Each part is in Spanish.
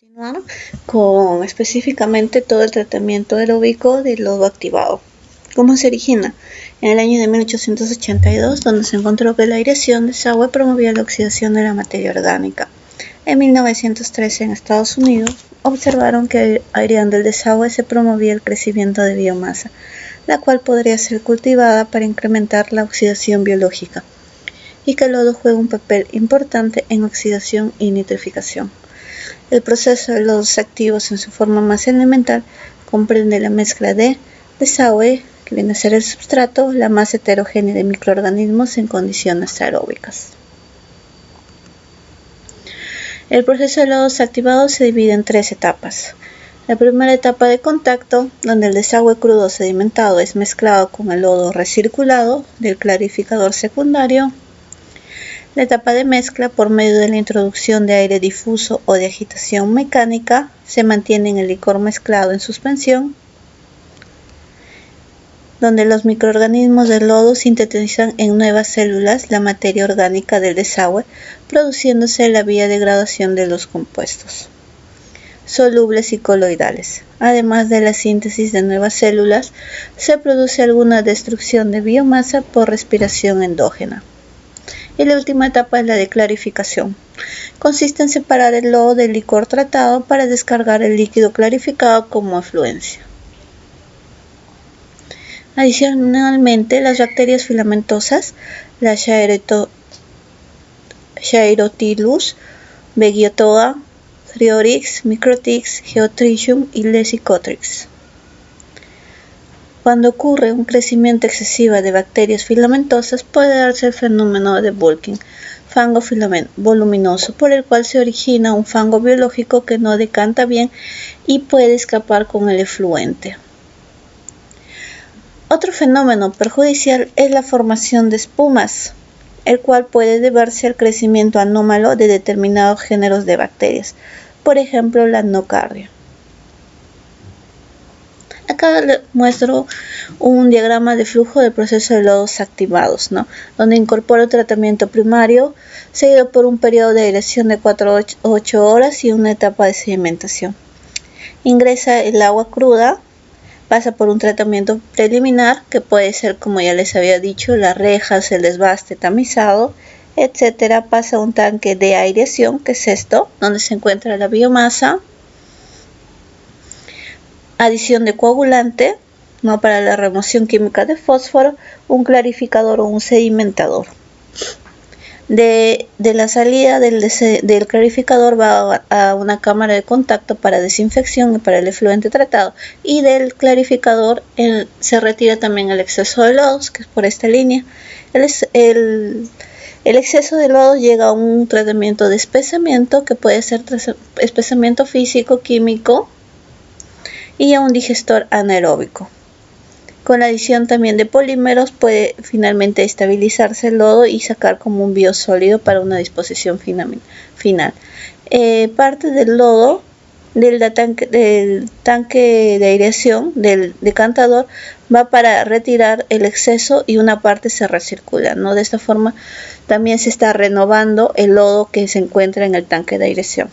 Continuar con específicamente todo el tratamiento aeróbico del lodo activado. ¿Cómo se origina? En el año de 1882, donde se encontró que la aireación de desagüe promovía la oxidación de la materia orgánica. En 1913, en Estados Unidos, observaron que aireando el desagüe se promovía el crecimiento de biomasa, la cual podría ser cultivada para incrementar la oxidación biológica, y que el lodo juega un papel importante en oxidación y nitrificación. El proceso de lodos activos en su forma más elemental comprende la mezcla de desagüe, que viene a ser el substrato, la masa heterogénea de microorganismos en condiciones aeróbicas. El proceso de lodos activados se divide en tres etapas. La primera etapa de contacto, donde el desagüe crudo sedimentado es mezclado con el lodo recirculado del clarificador secundario. La etapa de mezcla, por medio de la introducción de aire difuso o de agitación mecánica, se mantiene en el licor mezclado en suspensión, donde los microorganismos del lodo sintetizan en nuevas células la materia orgánica del desagüe, produciéndose la vía de graduación de los compuestos solubles y coloidales. Además de la síntesis de nuevas células, se produce alguna destrucción de biomasa por respiración endógena. Y la última etapa es la de clarificación. Consiste en separar el lodo del licor tratado para descargar el líquido clarificado como afluencia. Adicionalmente, las bacterias filamentosas, la Chaerotyphus, Begiotoa, Thriorix, Microtix, Geotrichum y Lessicotrix. Cuando ocurre un crecimiento excesivo de bacterias filamentosas, puede darse el fenómeno de bulking, fango voluminoso, por el cual se origina un fango biológico que no decanta bien y puede escapar con el efluente. Otro fenómeno perjudicial es la formación de espumas, el cual puede deberse al crecimiento anómalo de determinados géneros de bacterias, por ejemplo la nocardia. Acá les muestro un diagrama de flujo del proceso de lodos activados, donde incorpora el tratamiento primario, seguido por un periodo de aireación de 4 a 8 horas y una etapa de sedimentación. Ingresa el agua cruda, pasa por un tratamiento preliminar, que puede ser, como ya les había dicho, las rejas, el desbaste tamizado, etc. Pasa a un tanque de aireación, que es esto, donde se encuentra la biomasa. Adición de coagulante, para la remoción química de fósforo, un clarificador o un sedimentador. De la salida del clarificador va a una cámara de contacto para desinfección y para el efluente tratado, y del clarificador se retira también el exceso de lodos, que es por esta línea. El exceso de lodos llega a un tratamiento de espesamiento, que puede ser espesamiento físico, químico, y a un digestor anaeróbico. Con la adición también de polímeros puede finalmente estabilizarse el lodo y sacar como un biosólido para una disposición final. Parte del lodo del tanque de aireación del decantador va para retirar el exceso y una parte se recircula, De esta forma también se está renovando el lodo que se encuentra en el tanque de aireación.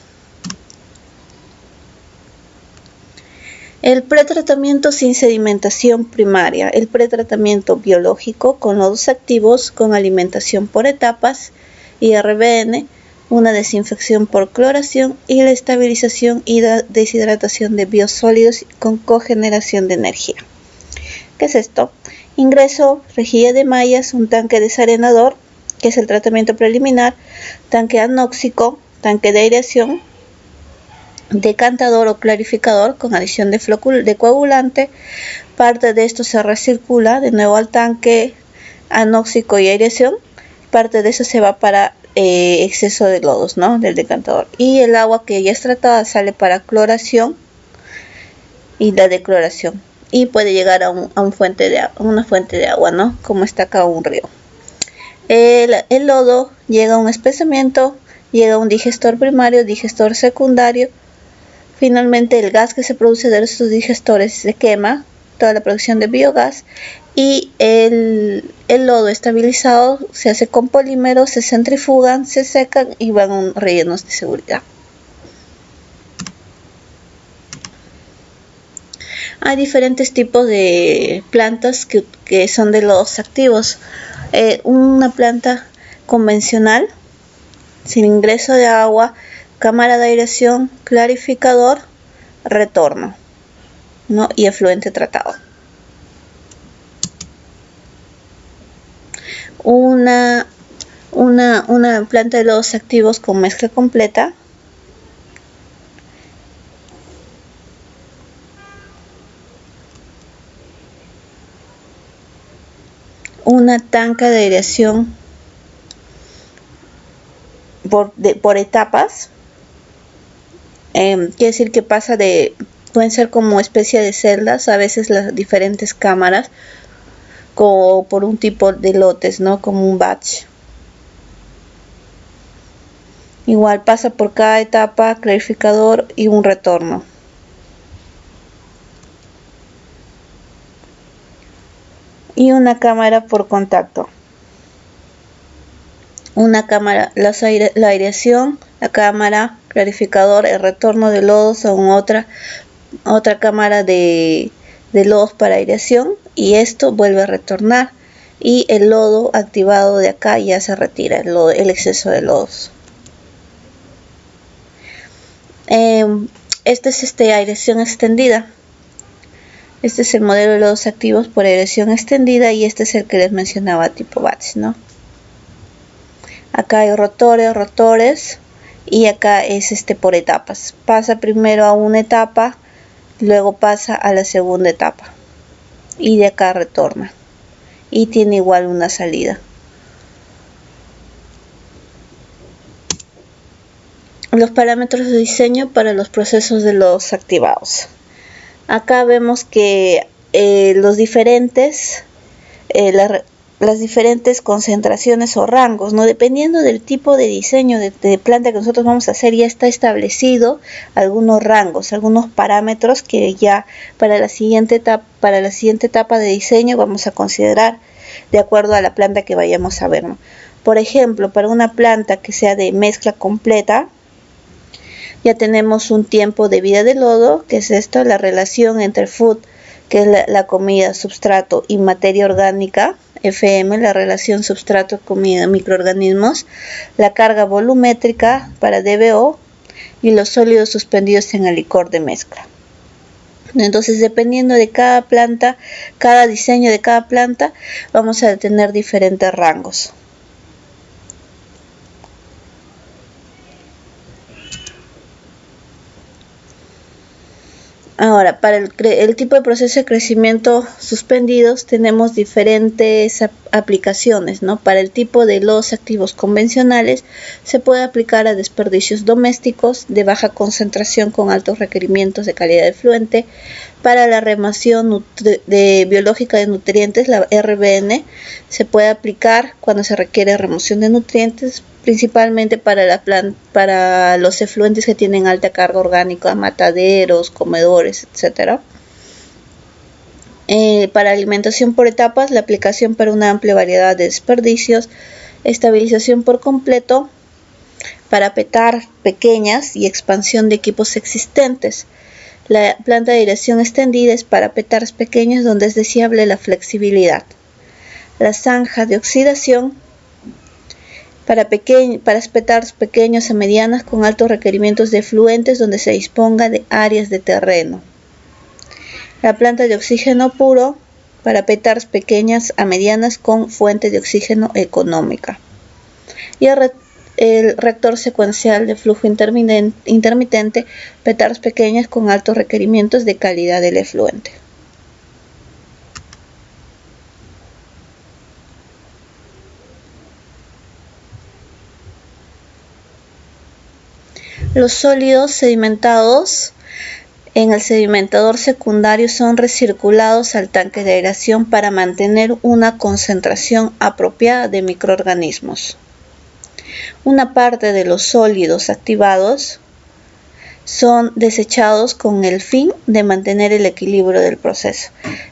El pretratamiento sin sedimentación primaria, el pretratamiento biológico con lodos activos con alimentación por etapas, IRBN, una desinfección por cloración y la estabilización y deshidratación de biosólidos con cogeneración de energía. ¿Qué es esto? Ingreso, rejilla de mallas, un tanque desarenador, que es el tratamiento preliminar, tanque anóxico, tanque de aireación, decantador o clarificador con adición de coagulante. Parte de esto se recircula de nuevo al tanque anóxico y aireación. Parte de eso se va para exceso de lodos, del decantador, y el agua que ya es tratada sale para cloración y la decloración, y puede llegar a una fuente de agua, como está acá un río. El lodo llega a un espesamiento, llega a un digestor primario, digestor secundario. Finalmente, el gas que se produce de estos digestores se quema, toda la producción de biogás, y el lodo estabilizado se hace con polímeros, se centrifugan, se secan y van a rellenos de seguridad. Hay diferentes tipos de plantas que son de lodos activos. Una planta convencional, sin ingreso de agua, cámara de aireación, clarificador, retorno, ¿no? Y efluente tratado. Una planta de lodos activos con mezcla completa. Una tanca de aireación por etapas. Quiere decir que pueden ser como especie de celdas, a veces las diferentes cámaras, como por un tipo de lotes, ¿no? Como un batch. Igual pasa por cada etapa, clarificador y un retorno. Y una cámara por contacto. Una cámara, la aireación, la cámara, clarificador, el retorno de lodos a otra cámara de lodos para aireación, y esto vuelve a retornar y el lodo activado de acá ya se retira, el exceso de lodos. Este es aireación extendida. Este es el modelo de lodos activos por aireación extendida, y este es el que les mencionaba, tipo batch, ¿no? Acá hay rotores, y acá es por etapas. Pasa primero a una etapa, luego pasa a la segunda etapa, y de acá retorna, y tiene igual una salida. Los parámetros de diseño para los procesos de lodos activados. Acá vemos que las diferentes concentraciones o rangos, ¿no? Dependiendo del tipo de diseño de planta que nosotros vamos a hacer, ya está establecido algunos rangos, algunos parámetros que ya para la siguiente etapa de diseño vamos a considerar de acuerdo a la planta que vayamos a ver, ¿no? Por ejemplo, para una planta que sea de mezcla completa, ya tenemos un tiempo de vida del lodo, que es esto, la relación entre food, que es la comida, substrato, y materia orgánica, FM, la relación substrato, comida, microorganismos, la carga volumétrica para DBO, y los sólidos suspendidos en el licor de mezcla. Entonces, dependiendo de cada planta, cada diseño de cada planta, vamos a tener diferentes rangos. Ahora, para el tipo de proceso de crecimiento suspendidos tenemos diferentes aplicaciones, ¿no? Para el tipo de lodos activos convencionales se puede aplicar a desperdicios domésticos de baja concentración con altos requerimientos de calidad de efluente. Para la remoción biológica de nutrientes, la RBN, se puede aplicar cuando se requiere remoción de nutrientes, principalmente para los efluentes que tienen alta carga orgánica, mataderos, comedores, etc. Para alimentación por etapas, la aplicación para una amplia variedad de desperdicios, estabilización por completo, para petar pequeñas y expansión de equipos existentes. La planta de aireación extendida es para petars pequeños donde es deseable la flexibilidad. La zanja de oxidación para petars pequeños a medianas con altos requerimientos de efluentes donde se disponga de áreas de terreno. La planta de oxígeno puro para petars pequeñas a medianas con fuente de oxígeno económica. Y el reactor secuencial de flujo intermitente, petars pequeñas con altos requerimientos de calidad del efluente. Los sólidos sedimentados en el sedimentador secundario son recirculados al tanque de aireación para mantener una concentración apropiada de microorganismos. Una parte de los sólidos activados son desechados con el fin de mantener el equilibrio del proceso.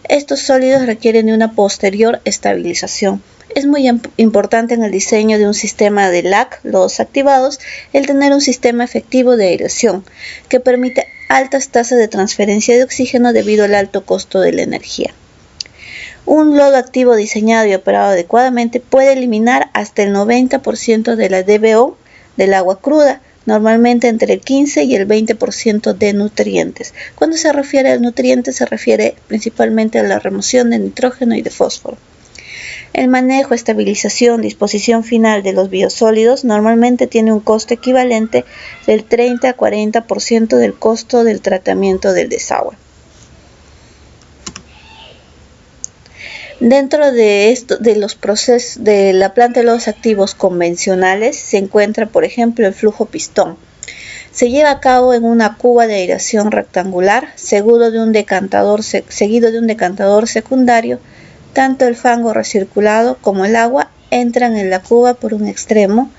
Estos sólidos requieren de una posterior estabilización. Es muy importante en el diseño de un sistema de LAC, lodos activados, el tener un sistema efectivo de aireación que permita altas tasas de transferencia de oxígeno debido al alto costo de la energía. Un lodo activo diseñado y operado adecuadamente puede eliminar hasta el 90% de la DBO del agua cruda, normalmente entre el 15 y el 20% de nutrientes. Cuando se refiere a nutrientes, se refiere principalmente a la remoción de nitrógeno y de fósforo. El manejo, estabilización, disposición final de los biosólidos normalmente tiene un costo equivalente del 30 a 40% del costo del tratamiento del desagüe. Dentro de los procesos de la planta de lodos activos convencionales se encuentra, por ejemplo, el flujo pistón. Se lleva a cabo en una cuba de aireación rectangular, seguido de un decantador secundario. Tanto el fango recirculado como el agua entran en la cuba por un extremo,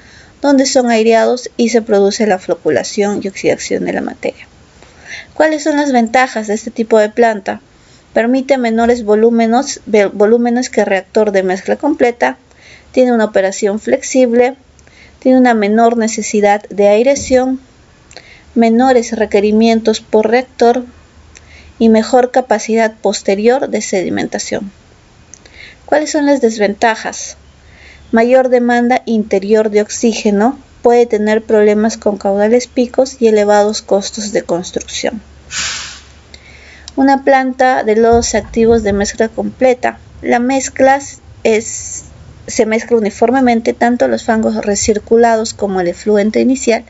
donde son aireados y se produce la floculación y oxidación de la materia. ¿Cuáles son las ventajas de este tipo de planta? Permite menores volúmenes que el reactor de mezcla completa, tiene una operación flexible, tiene una menor necesidad de aireación, menores requerimientos por reactor y mejor capacidad posterior de sedimentación. ¿Cuáles son las desventajas? Mayor demanda interior de oxígeno, puede tener problemas con caudales picos y elevados costos de construcción. Una planta de lodos activos de mezcla completa. La mezcla se mezcla uniformemente, tanto los fangos recirculados como el efluente inicial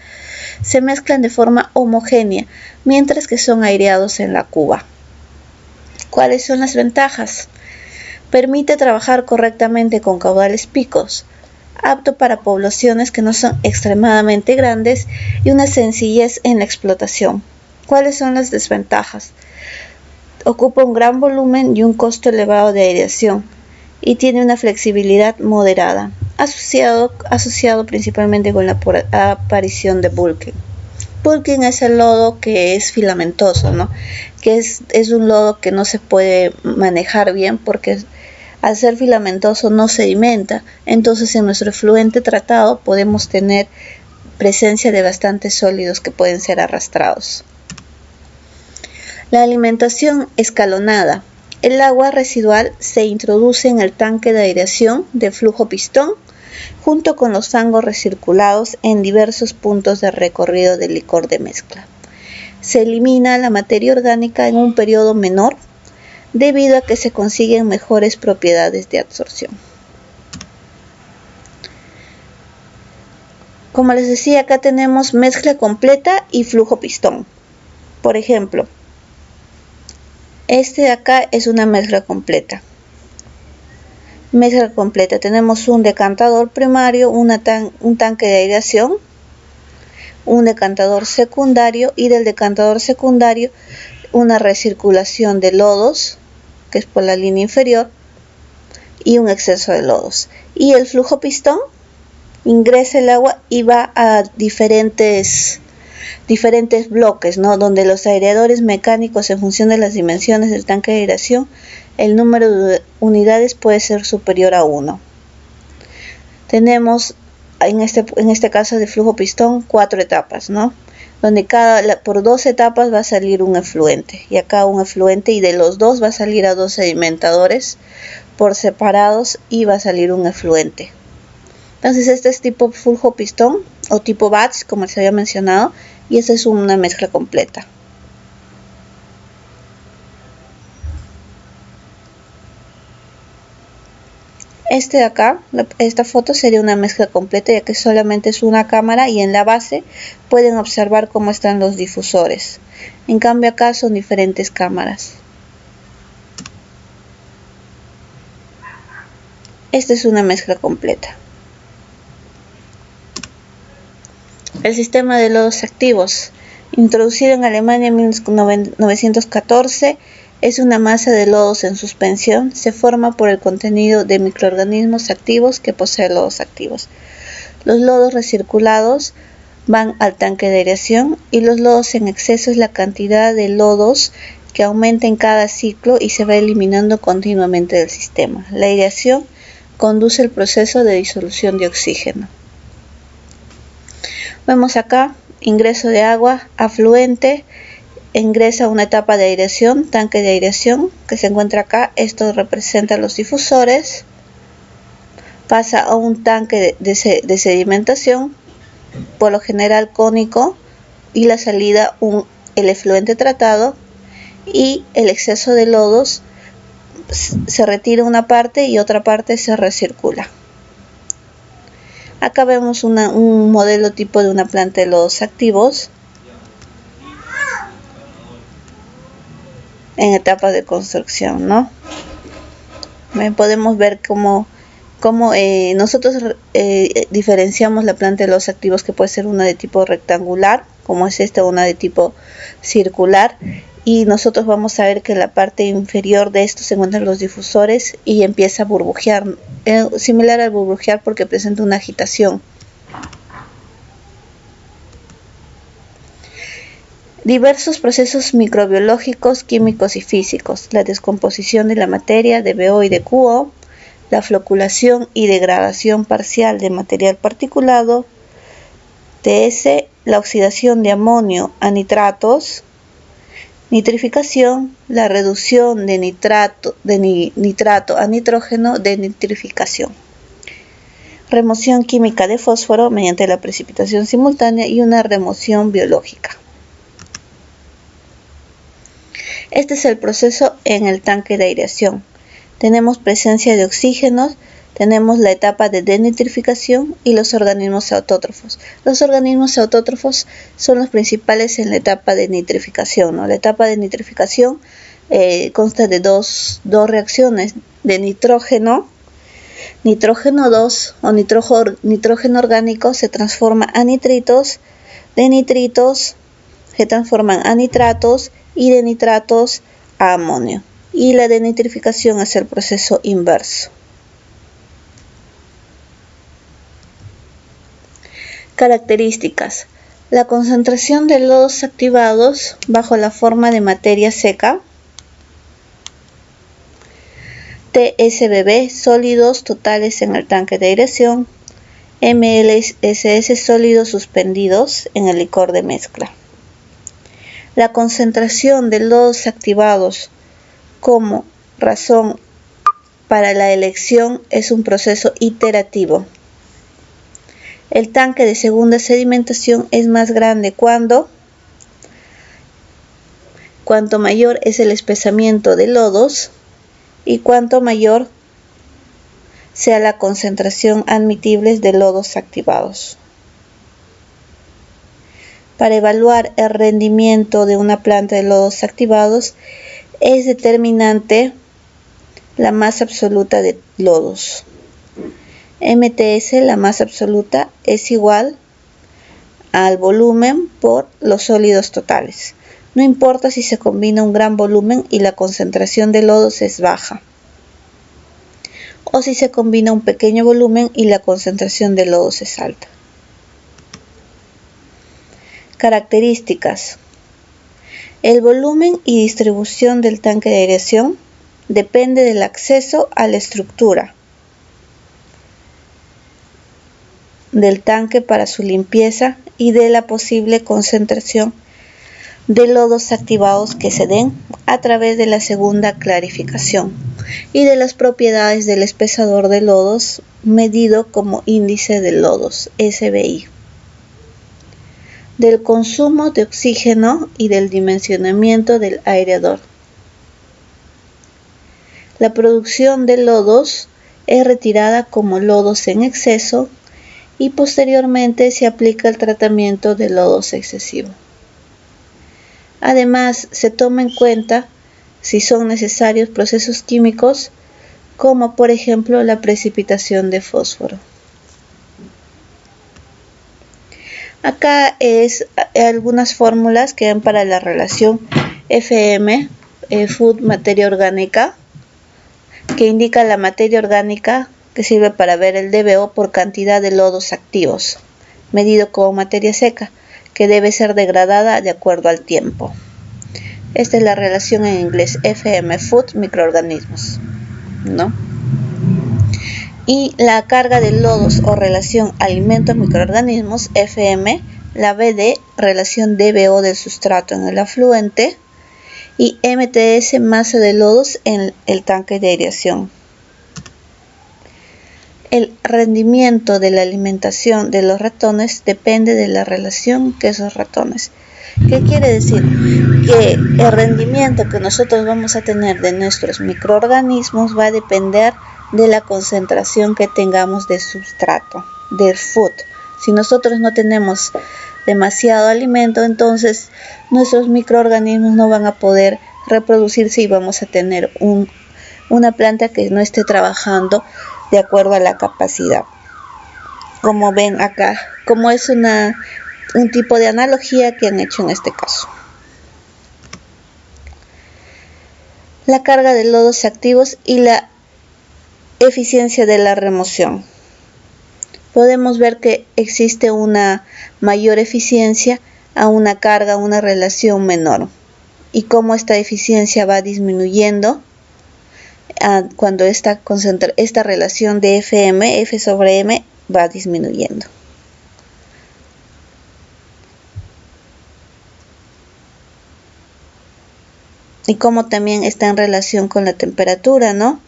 se mezclan de forma homogénea, mientras que son aireados en la cuba. ¿Cuáles son las ventajas? Permite trabajar correctamente con caudales picos, apto para poblaciones que no son extremadamente grandes y una sencillez en la explotación. ¿Cuáles son las desventajas? Ocupa un gran volumen y un costo elevado de aireación y tiene una flexibilidad moderada, asociado principalmente con la aparición de bulking. Bulking es el lodo que es filamentoso, ¿no? Que es un lodo que no se puede manejar bien porque al ser filamentoso no sedimenta. Entonces en nuestro efluente tratado podemos tener presencia de bastantes sólidos que pueden ser arrastrados. La alimentación escalonada. El agua residual se introduce en el tanque de aireación de flujo pistón junto con los fangos recirculados en diversos puntos de recorrido del licor de mezcla. Se elimina la materia orgánica en un periodo menor debido a que se consiguen mejores propiedades de absorción. Como les decía, acá tenemos mezcla completa y flujo pistón. Por ejemplo, este de acá es una mezcla completa. Mezcla completa. Tenemos un decantador primario, un tanque de aireación, un decantador secundario y del decantador secundario una recirculación de lodos, que es por la línea inferior, y un exceso de lodos. Y el flujo pistón ingresa el agua y va a diferentes bloques, ¿no? Donde los aireadores mecánicos, en función de las dimensiones del tanque de aireación, el número de unidades puede ser superior a 1. Tenemos en este caso de flujo pistón 4 etapas, ¿no? Donde por 2 etapas va a salir un efluente, y acá un efluente, y de los dos va a salir a 2 sedimentadores por separados y va a salir un efluente. Entonces este es tipo flujo pistón o tipo batch, como les había mencionado, y esta es una mezcla completa. Este de acá, esta foto sería una mezcla completa, ya que solamente es una cámara y en la base pueden observar cómo están los difusores. En cambio acá son diferentes cámaras. Esta es una mezcla completa. El sistema de lodos activos, introducido en Alemania en 1914, es una masa de lodos en suspensión. Se forma por el contenido de microorganismos activos que posee lodos activos. Los lodos recirculados van al tanque de aireación y los lodos en exceso es la cantidad de lodos que aumenta en cada ciclo y se va eliminando continuamente del sistema. La aireación conduce el proceso de disolución de oxígeno. Vemos acá ingreso de agua, afluente, ingresa a una etapa de aireación, tanque de aireación, que se encuentra acá. Esto representa los difusores. Pasa a un tanque de sedimentación, por lo general cónico, y la salida el efluente tratado, y el exceso de lodos se retira una parte y otra parte se recircula. Acá vemos un modelo tipo de una planta de lodos activos en etapa de construcción, ¿no? Podemos ver cómo nosotros diferenciamos la planta de lodos activos, que puede ser una de tipo rectangular, como es esta, una de tipo circular, y nosotros vamos a ver que en la parte inferior de esto se encuentran los difusores y empieza a burbujear, similar al burbujear porque presenta una agitación. Diversos procesos microbiológicos, químicos y físicos: la descomposición de la materia de BO y de QO, la floculación y degradación parcial de material particulado, TS, la oxidación de amonio a nitratos, nitrificación, la reducción de nitrato a nitrógeno de nitrificación, remoción química de fósforo mediante la precipitación simultánea y una remoción biológica. Este es el proceso en el tanque de aireación. Tenemos presencia de oxígenos, tenemos la etapa de denitrificación y los organismos autótrofos. Los organismos autótrofos son los principales en la etapa de nitrificación, ¿no? La etapa de nitrificación consta de dos reacciones de nitrógeno 2 o nitrógeno orgánico se transforma a nitritos, de nitritos se transforman a nitratos y de nitratos a amonio. Y la denitrificación es el proceso inverso. Características: la concentración de lodos activados bajo la forma de materia seca, TSBB, sólidos totales en el tanque de aireación, MLSS, sólidos suspendidos en el licor de mezcla. La concentración de lodos activados como razón para la elección es un proceso iterativo. El tanque de segunda sedimentación es más grande cuanto mayor es el espesamiento de lodos y cuanto mayor sea la concentración admitible de lodos activados. Para evaluar el rendimiento de una planta de lodos activados es determinante la masa absoluta de lodos. MTS, la masa absoluta, es igual al volumen por los sólidos totales. No importa si se combina un gran volumen y la concentración de lodos es baja, o si se combina un pequeño volumen y la concentración de lodos es alta. Características: el volumen y distribución del tanque de aireación depende del acceso a la estructura del tanque para su limpieza y de la posible concentración de lodos activados que se den a través de la segunda clarificación y de las propiedades del espesador de lodos medido como índice de lodos, SBI, del consumo de oxígeno y del dimensionamiento del aireador. La producción de lodos es retirada como lodos en exceso y posteriormente se aplica el tratamiento de lodos excesivo. Además, se toma en cuenta si son necesarios procesos químicos, como por ejemplo la precipitación de fósforo. Acá es algunas fórmulas que dan para la relación FM, Food, materia orgánica, que indica la materia orgánica que sirve para ver el DBO por cantidad de lodos activos, medido como materia seca, que debe ser degradada de acuerdo al tiempo. Esta es la relación en inglés FM, Food, microorganismos, ¿no? Y la carga de lodos o relación alimentos-microorganismos, FM, la BD, relación DBO del sustrato en el afluente, y MTS, masa de lodos en el tanque de aireación. El rendimiento de la alimentación de los ratones depende de la relación que esos ratones. ¿Qué quiere decir? Que el rendimiento que nosotros vamos a tener de nuestros microorganismos va a depender de la concentración que tengamos de sustrato, del food. Si nosotros no tenemos demasiado alimento, entonces nuestros microorganismos no van a poder reproducirse y vamos a tener una planta que no esté trabajando de acuerdo a la capacidad. Como ven acá, como es un tipo de analogía que han hecho en este caso. La carga de lodos activos y la eficiencia de la remoción. Podemos ver que existe una mayor eficiencia a una carga, una relación menor. Y cómo esta eficiencia va disminuyendo cuando esta relación de FM, F sobre M, va disminuyendo. Y cómo también está en relación con la temperatura, ¿no?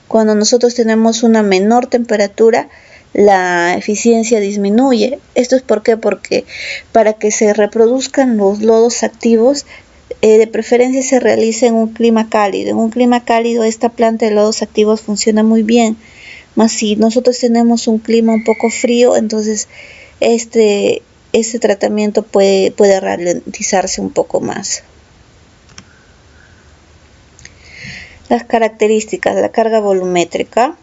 Cuando nosotros tenemos una menor temperatura, la eficiencia disminuye. ¿Esto es por qué? Porque para que se reproduzcan los lodos activos, de preferencia se realiza en un clima cálido. En un clima cálido esta planta de lodos activos funciona muy bien. Mas si nosotros tenemos un clima un poco frío, entonces este tratamiento puede ralentizarse un poco más. Las características. La carga volumétrica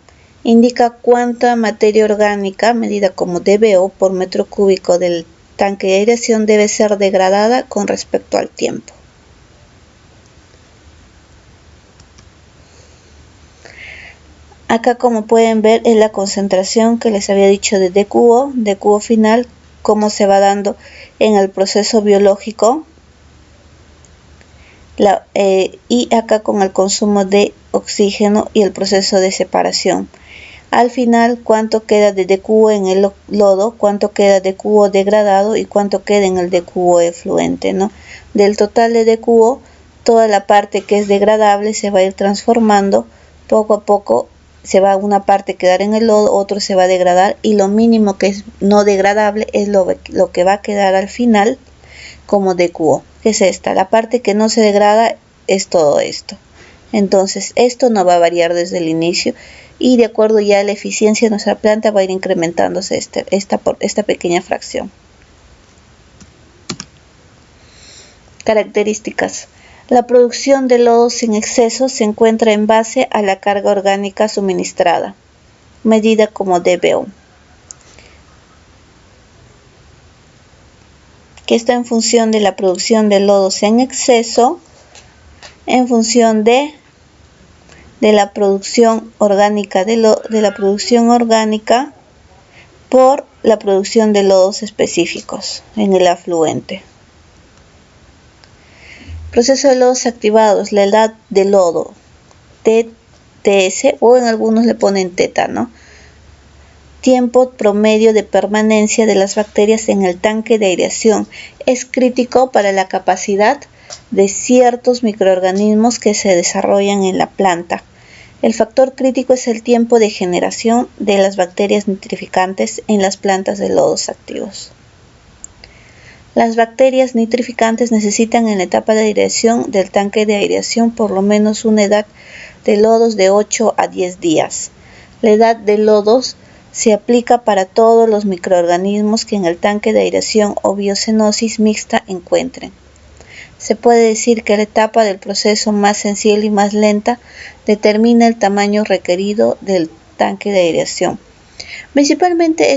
indica cuánta materia orgánica, medida como DBO por metro cúbico del tanque de aireación, debe ser degradada con respecto al tiempo. Acá, como pueden ver, es la concentración que les había dicho de DQO final, cómo se va dando en el proceso biológico. Y acá con el consumo de oxígeno y el proceso de separación. Al final, cuánto queda de DQO en el lodo, cuánto queda de DQO degradado y cuánto queda en el DQO efluente, ¿no? Del total de DQO, toda la parte que es degradable se va a ir transformando poco a poco. Se va una parte quedar en el lodo, otro se va a degradar, y lo mínimo que es no degradable es lo que va a quedar al final como DQO, que es esta. La parte que no se degrada es todo esto. Entonces esto no va a variar desde el inicio, y de acuerdo ya a la eficiencia de nuestra planta va a ir incrementándose esta pequeña fracción. Características. La producción de lodos sin exceso se encuentra en base a la carga orgánica suministrada, medida como DBO, que está en función de la producción de lodos en exceso, en función de la producción orgánica de la producción orgánica por la producción de lodos específicos en el afluente. Proceso de lodos activados, la edad de lodo, TTS, o en algunos le ponen teta, ¿no? Tiempo promedio de permanencia de las bacterias en el tanque de aireación. Es crítico para la capacidad de ciertos microorganismos que se desarrollan en la planta. El factor crítico es el tiempo de generación de las bacterias nitrificantes en las plantas de lodos activos. Las bacterias nitrificantes necesitan en la etapa de aireación del tanque de aireación por lo menos una edad de lodos de 8 a 10 días. La edad de lodos se aplica para todos los microorganismos que en el tanque de aireación o biocenosis mixta encuentren. Se puede decir que la etapa del proceso más sensible y más lenta determina el tamaño requerido del tanque de aireación. Principalmente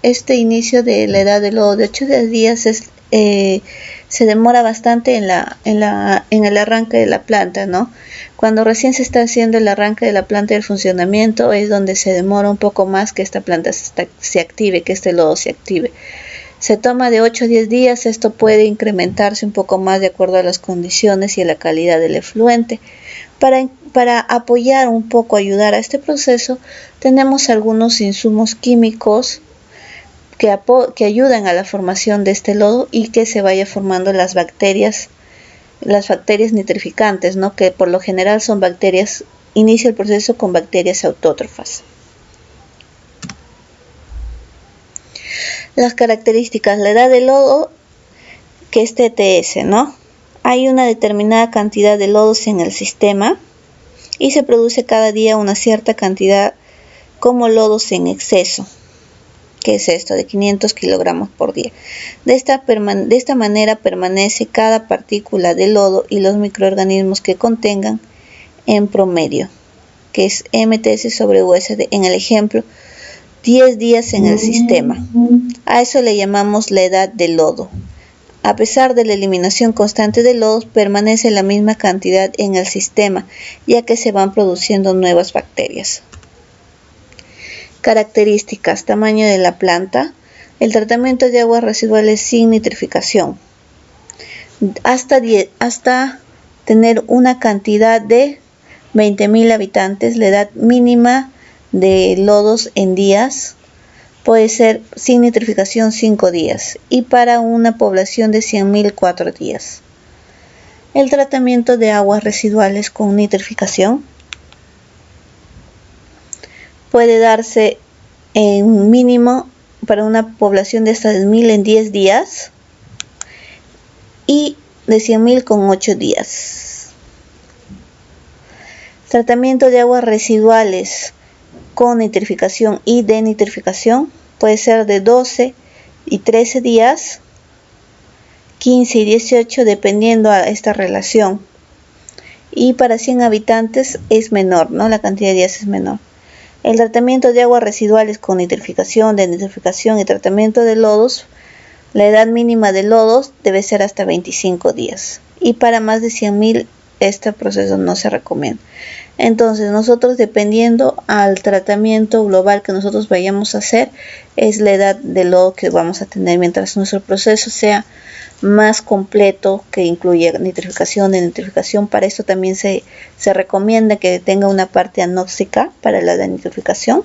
este inicio de la edad de lodo de 8 días se demora bastante en el arranque de la planta, ¿no? Cuando recién se está haciendo el arranque de la planta y el funcionamiento es donde se demora un poco más que esta planta se active, que este lodo se active. Se toma de 8 a 10 días, esto puede incrementarse un poco más de acuerdo a las condiciones y a la calidad del efluente. Para apoyar un poco, ayudar a este proceso, tenemos algunos insumos químicos que ayudan a la formación de este lodo y que se vaya formando las bacterias nitrificantes, ¿no? Que por lo general son bacterias, inicia el proceso con bacterias autótrofas. Las características, la edad del lodo, que es TTS, ¿no? Hay una determinada cantidad de lodos en el sistema y se produce cada día una cierta cantidad como lodos en exceso. ¿Qué es esto? De 500 kilogramos por día. De esta manera permanece cada partícula de lodo y los microorganismos que contengan en promedio, que es MTS sobre USD. En el ejemplo, 10 días en el sistema. A eso le llamamos la edad del lodo. A pesar de la eliminación constante de lodos, permanece la misma cantidad en el sistema, ya que se van produciendo nuevas bacterias. Características: tamaño de la planta, el tratamiento de aguas residuales sin nitrificación, hasta tener una cantidad de 20.000 habitantes, la edad mínima de lodos en días puede ser sin nitrificación 5 días y para una población de 100.000 4 días. El tratamiento de aguas residuales con nitrificación puede darse en mínimo para una población de hasta 10.000 en 10 días y de 100.000 con 8 días. Tratamiento de aguas residuales con nitrificación y denitrificación puede ser de 12 y 13 días, 15 y 18 dependiendo a esta relación, y para 100 habitantes es menor, ¿no? La cantidad de días es menor. El tratamiento de aguas residuales con nitrificación, denitrificación y tratamiento de lodos, la edad mínima de lodos debe ser hasta 25 días y para más de 100.000 este proceso no se recomienda. Entonces nosotros, dependiendo al tratamiento global que nosotros vayamos a hacer, es la edad de lodo que vamos a tener, mientras nuestro proceso sea más completo, que incluye nitrificación, denitrificación. Para esto también se recomienda que tenga una parte anóxica para la denitrificación.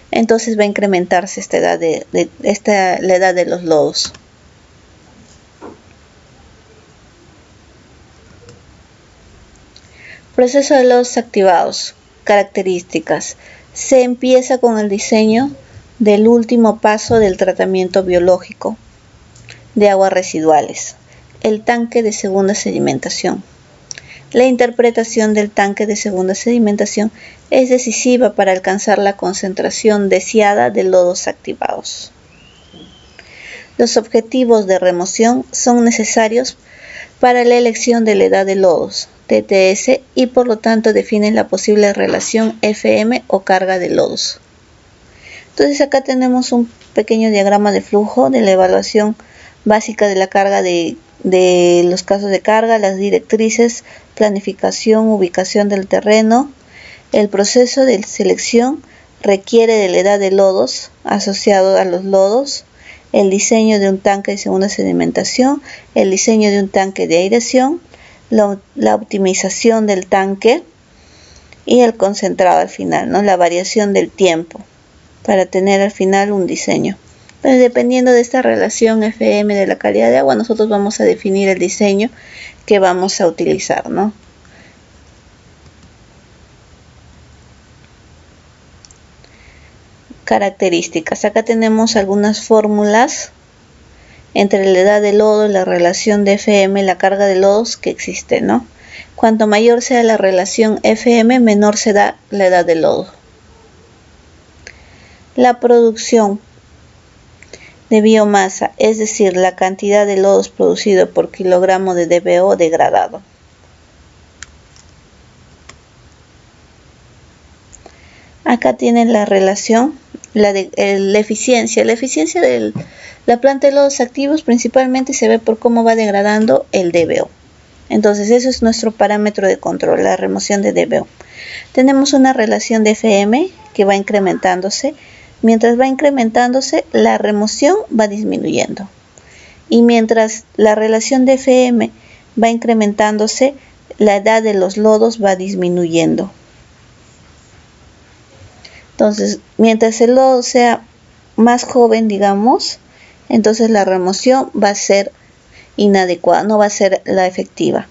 Entonces va a incrementarse esta edad la edad de los lodos. Proceso de lodos activados. Características. Se empieza con el diseño del último paso del tratamiento biológico de aguas residuales, el tanque de segunda sedimentación. La interpretación del tanque de segunda sedimentación es decisiva para alcanzar la concentración deseada de lodos activados. Los objetivos de remoción son necesarios para la elección de la edad de lodos, TTS, y por lo tanto definen la posible relación FM o carga de lodos. Entonces acá tenemos un pequeño diagrama de flujo de la evaluación básica de la carga de los casos de carga, las directrices, planificación, ubicación del terreno. El proceso de selección requiere de la edad de lodos asociado a los lodos, el diseño de un tanque de segunda sedimentación, el diseño de un tanque de aireación, la optimización del tanque y el concentrado al final, ¿no? La variación del tiempo para tener al final un diseño. Entonces, dependiendo de esta relación FM de la calidad de agua, nosotros vamos a definir el diseño que vamos a utilizar, ¿no? Características. Acá tenemos algunas fórmulas entre la edad del lodo y la relación de FM, la carga de lodos que existe, ¿no? Cuanto mayor sea la relación FM, menor será la edad del lodo. La producción de biomasa, es decir, la cantidad de lodos producido por kilogramo de DBO degradado. Acá tienen la relación, la eficiencia. La eficiencia de la planta de lodos activos principalmente se ve por cómo va degradando el DBO. Entonces, eso es nuestro parámetro de control, la remoción de DBO. Tenemos una relación de FM que va incrementándose. Mientras va incrementándose, la remoción va disminuyendo. Y mientras la relación de FM va incrementándose, la edad de los lodos va disminuyendo. Entonces, mientras el lodo sea más joven, digamos, entonces la remoción va a ser inadecuada, no va a ser la efectiva.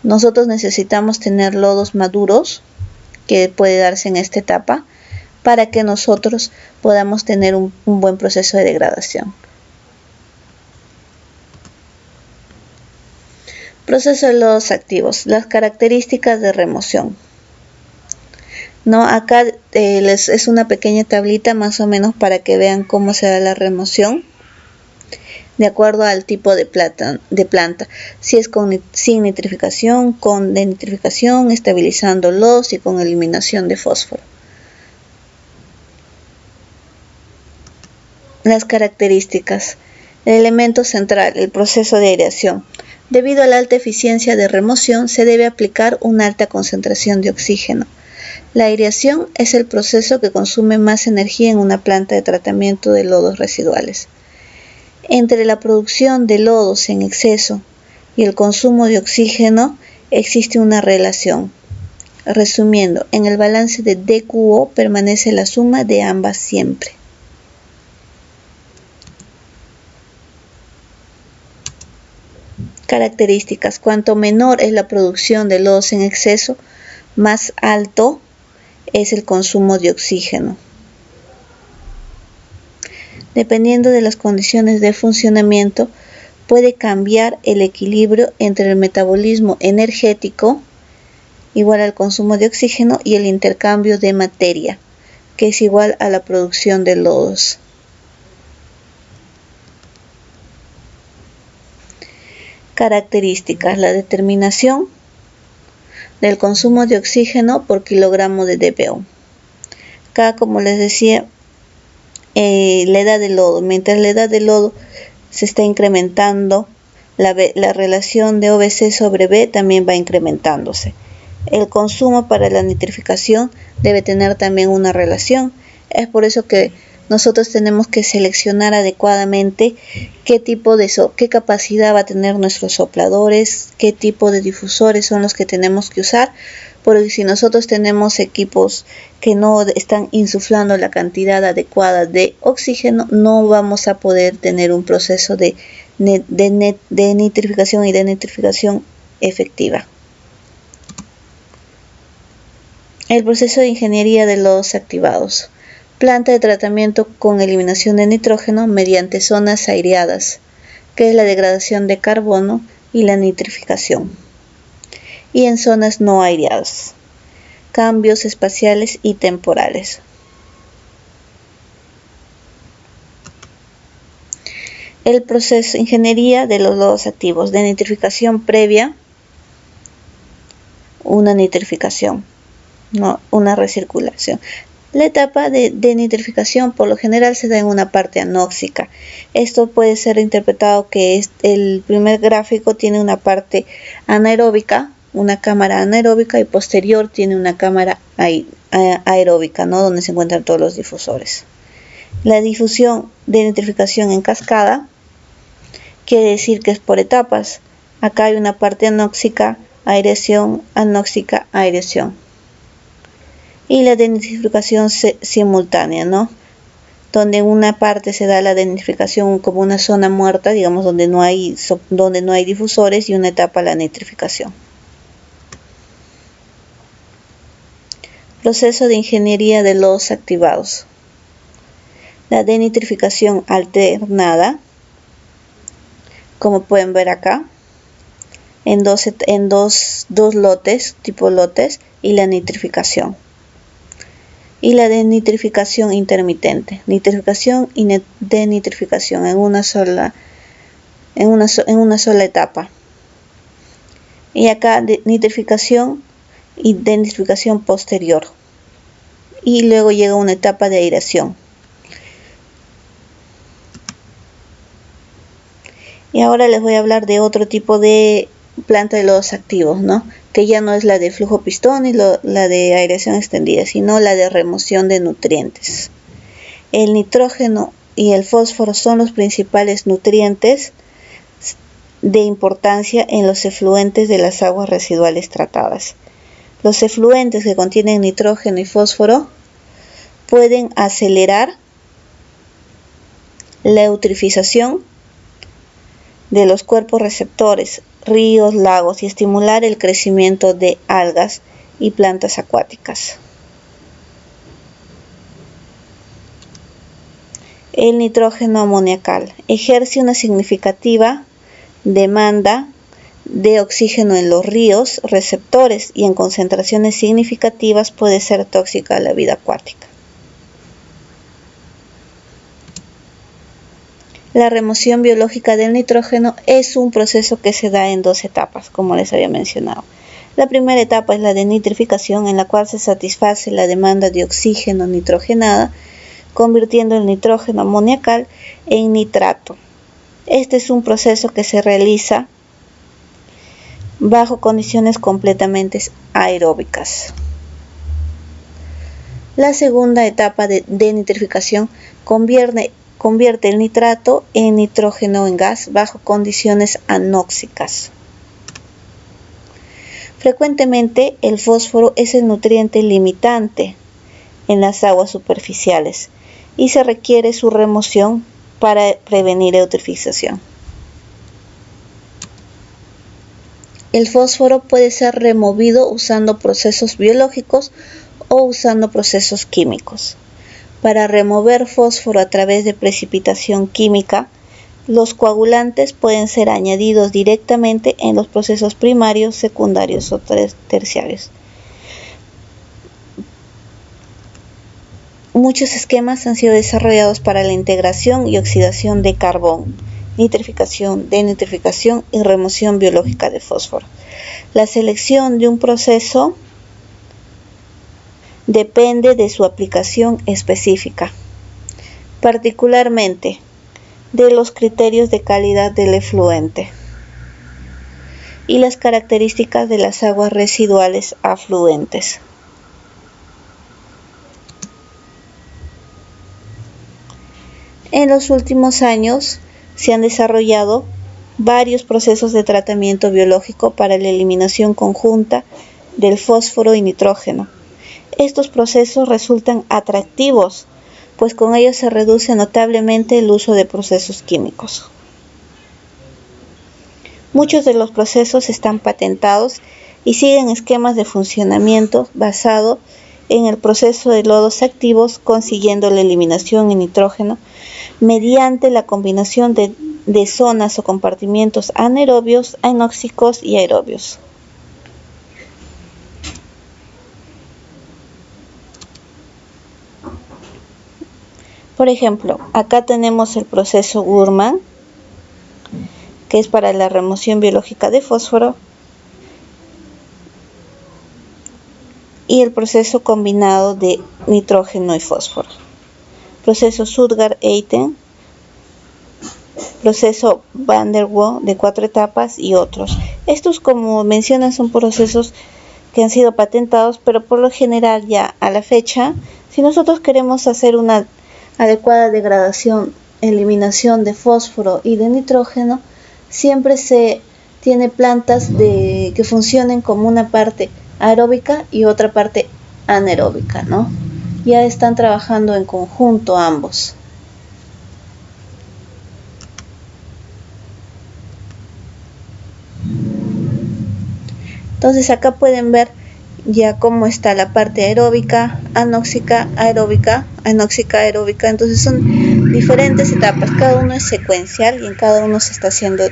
Nosotros necesitamos tener lodos maduros, que puede darse en esta etapa, para que nosotros podamos tener un buen proceso de degradación. Proceso de lodos activos. Las características de remoción. ¿No? Acá es una pequeña tablita más o menos para que vean cómo se da la remoción de acuerdo al tipo de planta, si es sin nitrificación, con denitrificación, estabilizándolos y con eliminación de fósforo. Las características. El elemento central, el proceso de aireación. Debido a la alta eficiencia de remoción, se debe aplicar una alta concentración de oxígeno. La aireación es el proceso que consume más energía en una planta de tratamiento de lodos residuales. Entre la producción de lodos en exceso y el consumo de oxígeno existe una relación. Resumiendo, en el balance de DQO permanece la suma de ambas siempre. Características. Cuanto menor es la producción de lodos en exceso, más alto es el consumo de oxígeno. Dependiendo de las condiciones de funcionamiento, puede cambiar el equilibrio entre el metabolismo energético, igual al consumo de oxígeno, y el intercambio de materia, que es igual a la producción de lodos. Características. La determinación del consumo de oxígeno por kilogramo de DBO. Acá, como les decía, la edad del lodo. Mientras la edad del lodo se está incrementando, la relación de OBC sobre B también va incrementándose. El consumo para la nitrificación debe tener también una relación. Es por eso que nosotros tenemos que seleccionar adecuadamente qué capacidad va a tener nuestros sopladores, qué tipo de difusores son los que tenemos que usar, porque si nosotros tenemos equipos que no están insuflando la cantidad adecuada de oxígeno, no vamos a poder tener un proceso de nitrificación y denitrificación efectiva. El proceso de ingeniería de lodos activados. Planta de tratamiento con eliminación de nitrógeno mediante zonas aireadas, que es la degradación de carbono y la nitrificación. Y en zonas no aireadas. Cambios espaciales y temporales. El proceso de ingeniería de los lodos activos. De nitrificación previa, una nitrificación, no una recirculación. La etapa de nitrificación por lo general se da en una parte anóxica. Esto puede ser interpretado que el primer gráfico tiene una parte anaeróbica, una cámara anaeróbica, y posterior tiene una cámara aeróbica, ¿no? Donde se encuentran todos los difusores. La difusión de nitrificación en cascada quiere decir que es por etapas. Acá hay una parte anóxica, aireación, anóxica, aireación. Y la denitrificación simultánea, ¿no? Donde en una parte se da la denitrificación como una zona muerta, digamos, donde no hay difusores, y una etapa la nitrificación. Proceso de ingeniería de lodos activados. La denitrificación alternada, como pueden ver acá, en dos lotes, tipo lotes, y la nitrificación. Y la denitrificación intermitente, nitrificación y denitrificación en una sola etapa. Y acá nitrificación y denitrificación posterior. Y luego llega una etapa de aireación. Y ahora les voy a hablar de otro tipo de planta de lodos activos, ¿no? Que ya no es la de flujo pistón y la de aireación extendida, sino la de remoción de nutrientes. El nitrógeno y el fósforo son los principales nutrientes de importancia en los efluentes de las aguas residuales tratadas. Los efluentes que contienen nitrógeno y fósforo pueden acelerar la eutrofización de los cuerpos receptores, ríos, lagos y estimular el crecimiento de algas y plantas acuáticas. El nitrógeno amoniacal ejerce una significativa demanda de oxígeno en los ríos receptores y en concentraciones significativas puede ser tóxica a la vida acuática. La remoción biológica del nitrógeno es un proceso que se da en dos etapas, como les había mencionado. La primera etapa es la de nitrificación, en la cual se satisface la demanda de oxígeno nitrogenada, convirtiendo el nitrógeno amoniacal en nitrato. Este es un proceso que se realiza bajo condiciones completamente aeróbicas. La segunda etapa de nitrificación convierte el nitrato en nitrógeno en gas bajo condiciones anóxicas. Frecuentemente el fósforo es el nutriente limitante en las aguas superficiales y se requiere su remoción para prevenir eutrofización. El fósforo puede ser removido usando procesos biológicos o usando procesos químicos. Para remover fósforo a través de precipitación química, los coagulantes pueden ser añadidos directamente en los procesos primarios, secundarios o terciarios. Muchos esquemas han sido desarrollados para la integración y oxidación de carbón, nitrificación, denitrificación y remoción biológica de fósforo. La selección de un proceso depende de su aplicación específica, particularmente de los criterios de calidad del efluente y las características de las aguas residuales afluentes. En los últimos años se han desarrollado varios procesos de tratamiento biológico para la eliminación conjunta del fósforo y nitrógeno. Estos procesos resultan atractivos, pues con ellos se reduce notablemente el uso de procesos químicos. Muchos de los procesos están patentados y siguen esquemas de funcionamiento basado en el proceso de lodos activos, consiguiendo la eliminación en nitrógeno mediante la combinación de zonas o compartimientos anaerobios, anóxicos y aerobios. Por ejemplo, acá tenemos el proceso Gurman, que es para la remoción biológica de fósforo, y el proceso combinado de nitrógeno y fósforo. Proceso Sudgar-Eyten, proceso Van der Waal de 4 etapas y otros. Estos, como mencionan, son procesos que han sido patentados, pero por lo general ya a la fecha, si nosotros queremos hacer una adecuada degradación, eliminación de fósforo y de nitrógeno, siempre se tiene plantas que funcionen como una parte aeróbica y otra parte anaeróbica, ¿no? Ya están trabajando en conjunto ambos. Entonces acá pueden ver ya cómo está la parte aeróbica, anóxica, aeróbica, anóxica, aeróbica. Entonces son diferentes etapas, cada uno es secuencial y en cada uno se está haciendo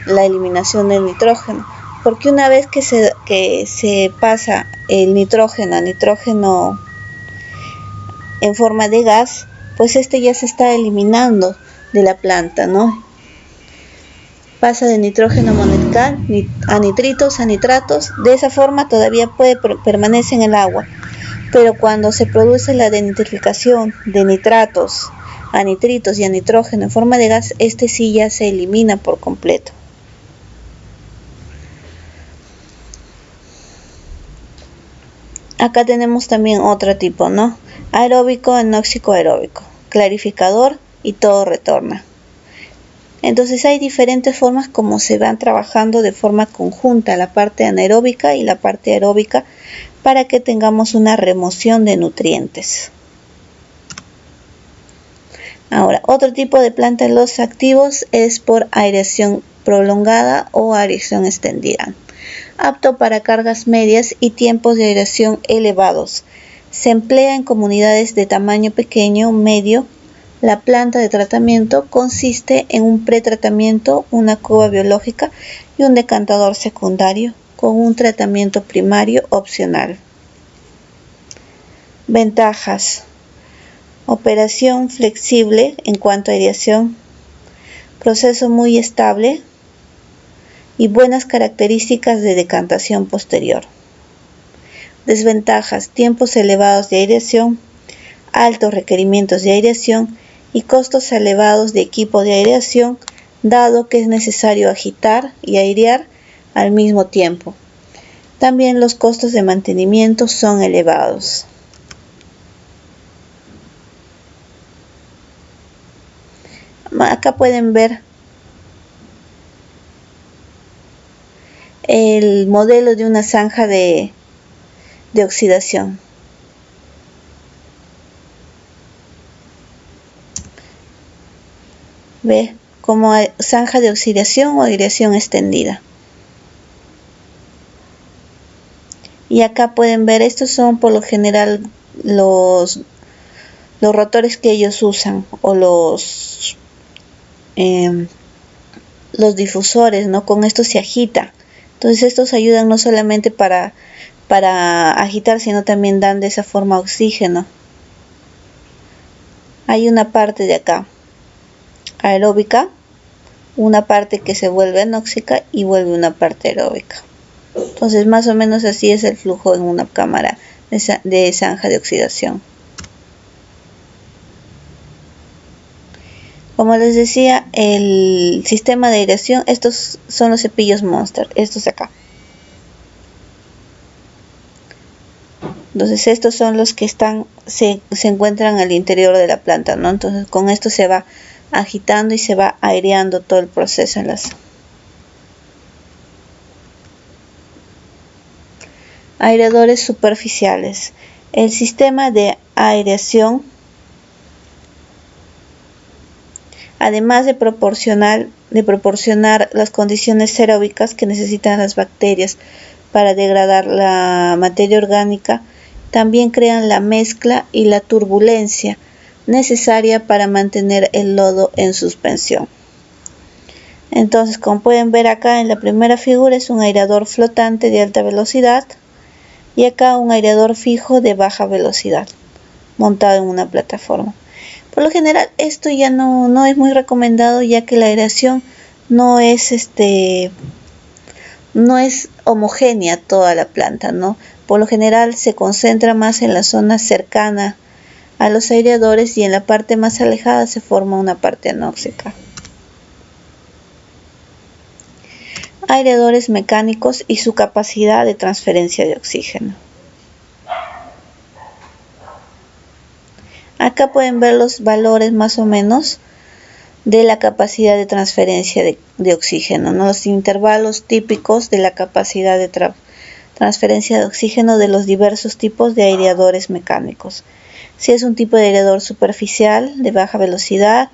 la eliminación del nitrógeno, porque una vez que se pasa el nitrógeno a nitrógeno en forma de gas, pues este ya se está eliminando de la planta, ¿no? Pasa de nitrógeno amoniacal a nitritos, a nitratos. De esa forma todavía permanece en el agua, pero cuando se produce la denitrificación de nitratos a nitritos y a nitrógeno en forma de gas, este sí ya se elimina por completo. Acá tenemos también otro tipo, ¿no? Aeróbico, anóxico, aeróbico, clarificador y todo retorna. Entonces hay diferentes formas como se van trabajando de forma conjunta la parte anaeróbica y la parte aeróbica para que tengamos una remoción de nutrientes. Ahora, otro tipo de planta en los activos es por aireación prolongada o aireación extendida, apto para cargas medias y tiempos de aireación elevados. Se emplea en comunidades de tamaño pequeño, medio. La planta de tratamiento consiste en un pretratamiento, una cuba biológica y un decantador secundario con un tratamiento primario opcional. Ventajas: operación flexible en cuanto a aireación, proceso muy estable y buenas características de decantación posterior. Desventajas: tiempos elevados de aireación, altos requerimientos de aireación y costos elevados de equipo de aireación, dado que es necesario agitar y airear al mismo tiempo. También los costos de mantenimiento son elevados. Acá pueden ver el modelo de una zanja de oxidación. Ve como zanja de oxidación o aireación extendida. Y acá pueden ver, estos son por lo general los rotores que ellos usan, o los difusores, ¿no? Con esto se agita. Entonces estos ayudan no solamente para agitar, sino también dan de esa forma oxígeno. Hay una parte de acá aeróbica, una parte que se vuelve anóxica y vuelve una parte aeróbica. Entonces más o menos así es el flujo en una cámara de zanja de oxidación. Como les decía, el sistema de aireación, estos son los cepillos Monster, estos de acá. Entonces estos son los que se encuentran al interior de la planta, ¿no? Entonces con esto se va agitando y se va aireando todo el proceso en las aireadores superficiales. El sistema de aireación, además de proporcionar las condiciones aeróbicas que necesitan las bacterias para degradar la materia orgánica, también crean la mezcla y la turbulencia necesaria para mantener el lodo en suspensión. Entonces, como pueden ver acá en la primera figura, es un aireador flotante de alta velocidad y acá un aireador fijo de baja velocidad montado en una plataforma. Por lo general esto ya no es muy recomendado, ya que la aireación no es homogénea toda la planta, ¿no? Por lo general se concentra más en la zona cercana a los aireadores y en la parte más alejada se forma una parte anóxica. Aireadores mecánicos y su capacidad de transferencia de oxígeno. Acá pueden ver los valores más o menos de la capacidad de transferencia de oxígeno, ¿no? Los intervalos típicos de la capacidad de transferencia de oxígeno de los diversos tipos de aireadores mecánicos. Si es un tipo de aireador superficial, de baja velocidad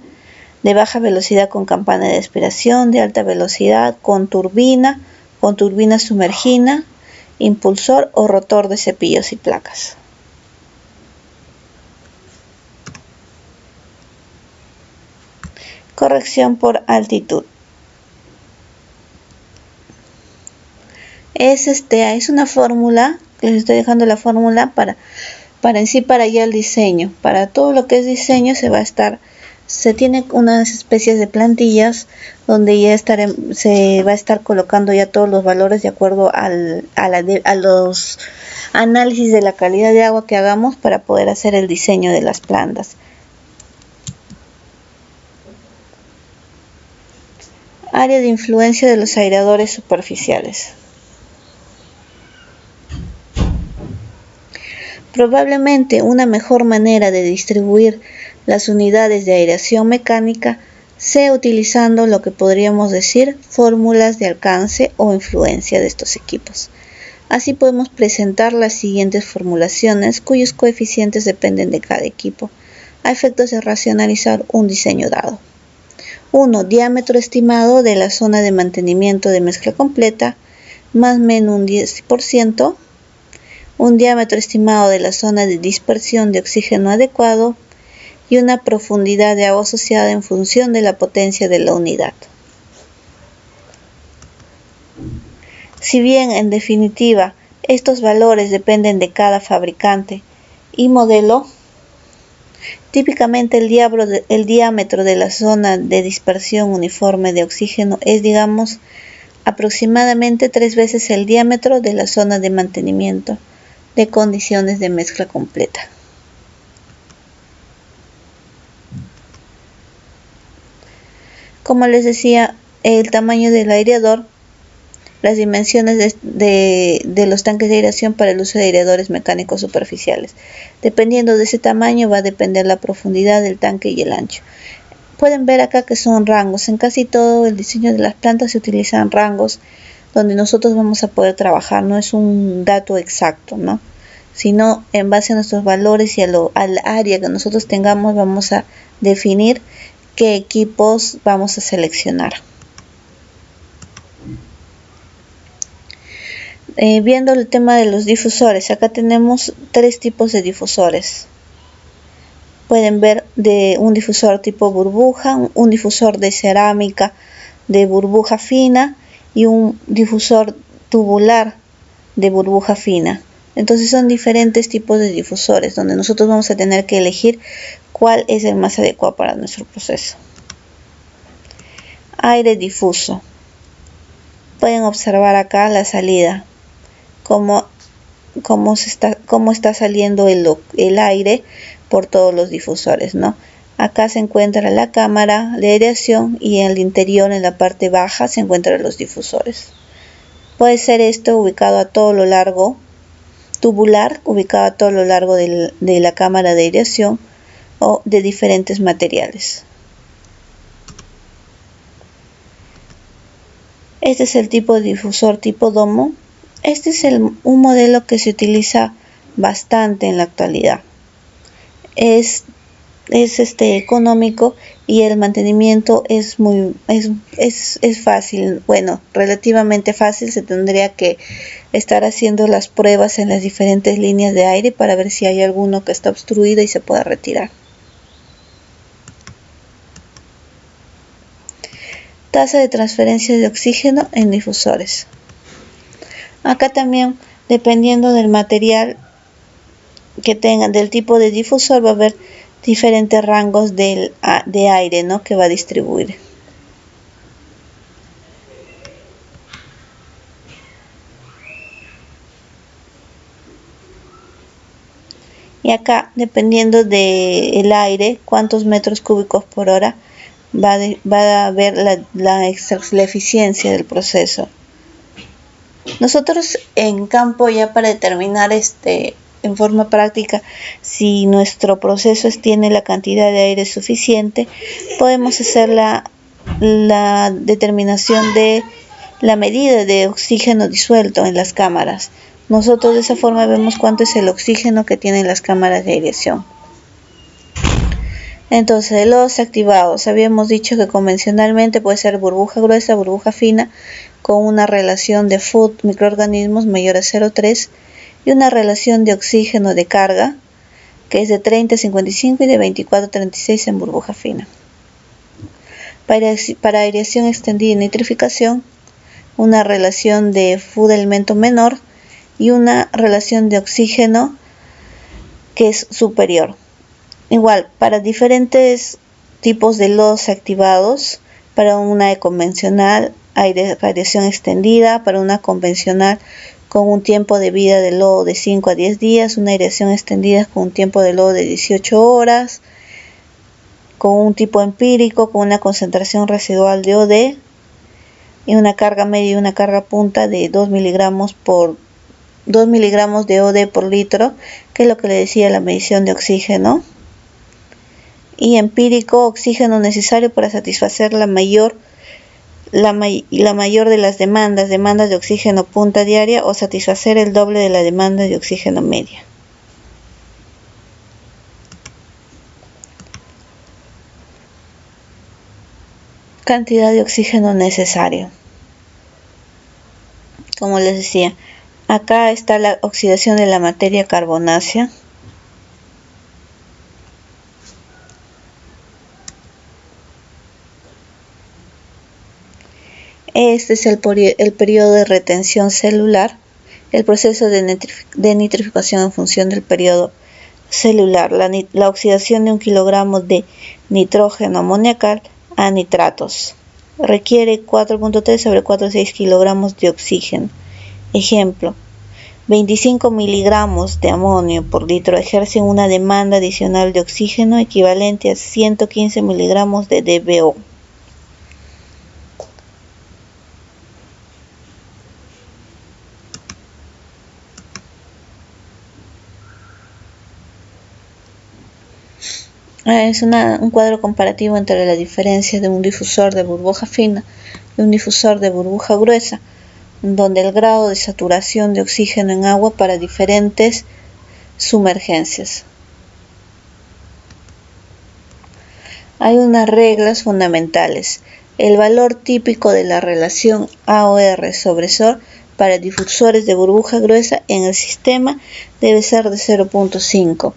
con campana de aspiración, de alta velocidad, con turbina sumergida, impulsor o rotor de cepillos y placas. Corrección por altitud. Es una fórmula, les estoy dejando la fórmula para ya el diseño. Para todo lo que es diseño se tiene unas especies de plantillas donde ya se va a estar colocando ya todos los valores de acuerdo a los análisis de la calidad de agua que hagamos para poder hacer el diseño de las plantas. Área de influencia de los aireadores superficiales. Probablemente una mejor manera de distribuir las unidades de aireación mecánica sea utilizando lo que podríamos decir fórmulas de alcance o influencia de estos equipos. Así podemos presentar las siguientes formulaciones cuyos coeficientes dependen de cada equipo, a efectos de racionalizar un diseño dado. 1. Diámetro estimado de la zona de mantenimiento de mezcla completa, más o menos un 10%. Un diámetro estimado de la zona de dispersión de oxígeno adecuado y una profundidad de agua asociada en función de la potencia de la unidad. Si bien, en definitiva, estos valores dependen de cada fabricante y modelo, típicamente el diámetro de la zona de dispersión uniforme de oxígeno es, digamos, aproximadamente 3 veces el diámetro de la zona de mantenimiento de condiciones de mezcla completa. Como les decía, el tamaño del aireador, las dimensiones de los tanques de aireación para el uso de aireadores mecánicos superficiales. Dependiendo de ese tamaño va a depender la profundidad del tanque y el ancho. Pueden ver acá que son rangos. En casi todo el diseño de las plantas se utilizan rangos donde nosotros vamos a poder trabajar. No es un dato exacto, ¿no? Sino en base a nuestros valores y al área que nosotros tengamos vamos a definir qué equipos vamos a seleccionar. Viendo el tema de los difusores, acá tenemos 3 tipos de difusores. Pueden ver de un difusor tipo burbuja, un difusor de cerámica de burbuja fina y un difusor tubular de burbuja fina. Entonces son diferentes tipos de difusores donde nosotros vamos a tener que elegir cuál es el más adecuado para nuestro proceso. Aire difuso. Pueden observar acá la salida. Cómo está saliendo el aire por todos los difusores, ¿no? Acá se encuentra la cámara de aireación y en el interior, en la parte baja, se encuentran los difusores. Puede ser esto ubicado a todo lo largo, tubular, ubicado a todo lo largo de la cámara de aireación o de diferentes materiales. Este es el tipo de difusor tipo domo. Este es un modelo que se utiliza bastante en la actualidad. Es económico y el mantenimiento es fácil, bueno, relativamente fácil. Se tendría que estar haciendo las pruebas en las diferentes líneas de aire para ver si hay alguno que está obstruido y se pueda retirar. Tasa de transferencia de oxígeno en difusores. Acá también, dependiendo del material que tengan, del tipo de difusor, va a haber diferentes rangos de aire, ¿no?, que va a distribuir. Y acá, dependiendo del aire, cuántos metros cúbicos por hora, va a ver la eficiencia del proceso. Nosotros en campo, ya para determinar en forma práctica si nuestro proceso tiene la cantidad de aire suficiente, podemos hacer la determinación de la medida de oxígeno disuelto en las cámaras. Nosotros de esa forma vemos cuánto es el oxígeno que tienen las cámaras de aireación. Entonces, los activados, habíamos dicho que convencionalmente puede ser burbuja gruesa, burbuja fina, con una relación de food microorganismos mayor a 0,3 y una relación de oxígeno de carga que es de 30 a 55 y de 24 a 36 en burbuja fina. Para aireación extendida y nitrificación, una relación de food elemento menor y una relación de oxígeno que es superior. Igual, para diferentes tipos de lodos activados, para una convencional, aireación extendida, para una convencional con un tiempo de vida de lodo de 5 a 10 días, una aireación extendida con un tiempo de lodo de 18 horas, con un tipo empírico, con una concentración residual de OD y una carga media y una carga punta de 2 miligramos de OD por litro, que es lo que le decía la medición de oxígeno. y empírico, oxígeno necesario para satisfacer la mayor de las demandas de oxígeno punta diaria o satisfacer el doble de la demanda de oxígeno media. Cantidad de oxígeno necesario. Como les decía, acá está la oxidación de la materia carbonácea. Este es el periodo de retención celular, el proceso de nitrificación en función del periodo celular, la oxidación de 1 kilogramo de nitrógeno amoniacal a nitratos. Requiere 4.3 sobre 4,6 kilogramos de oxígeno. Ejemplo, 25 miligramos de amonio por litro ejercen una demanda adicional de oxígeno equivalente a 115 miligramos de DBO. Es un cuadro comparativo entre la diferencia de un difusor de burbuja fina y un difusor de burbuja gruesa, donde el grado de saturación de oxígeno en agua para diferentes sumergencias. Hay unas reglas fundamentales. El valor típico de la relación AOR sobre SOR para difusores de burbuja gruesa en el sistema debe ser de 0.5.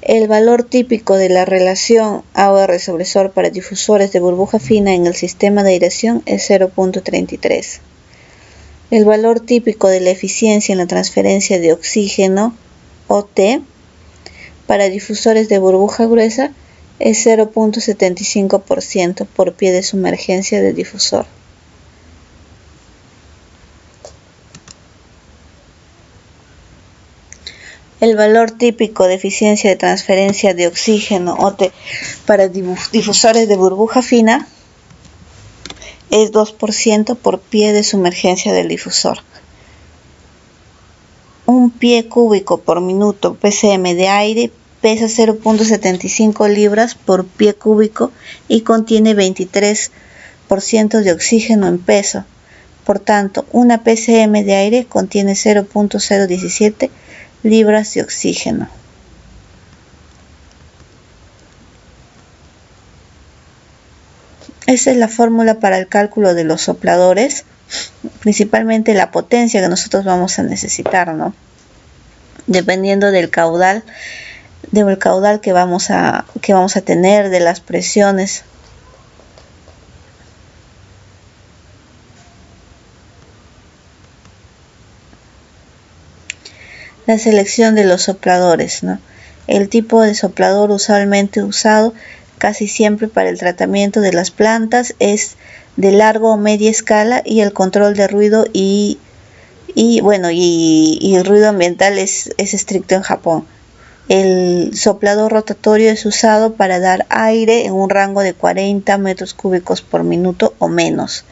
El valor típico de la relación AOR sobre SOR para difusores de burbuja fina en el sistema de aireación es 0.33. El valor típico de la eficiencia en la transferencia de oxígeno, OT, para difusores de burbuja gruesa es 0.75% por pie de sumergencia del difusor. El valor típico de eficiencia de transferencia de oxígeno OT para difusores de burbuja fina es 2% por pie de sumergencia del difusor. Un pie cúbico por minuto PCM de aire pesa 0.75 libras por pie cúbico y contiene 23% de oxígeno en peso. Por tanto, una PCM de aire contiene 0.017 libras de oxígeno. Esa es la fórmula para el cálculo de los sopladores, principalmente la potencia que nosotros vamos a necesitar, ¿no? Dependiendo del caudal que vamos a tener, de las presiones. La selección de los sopladores, ¿no? El tipo de soplador usualmente usado casi siempre para el tratamiento de las plantas es de largo o media escala, y el control de ruido y el ruido ambiental es estricto en Japón. El soplador rotatorio es usado para dar aire en un rango de 40 metros cúbicos por minuto o menos,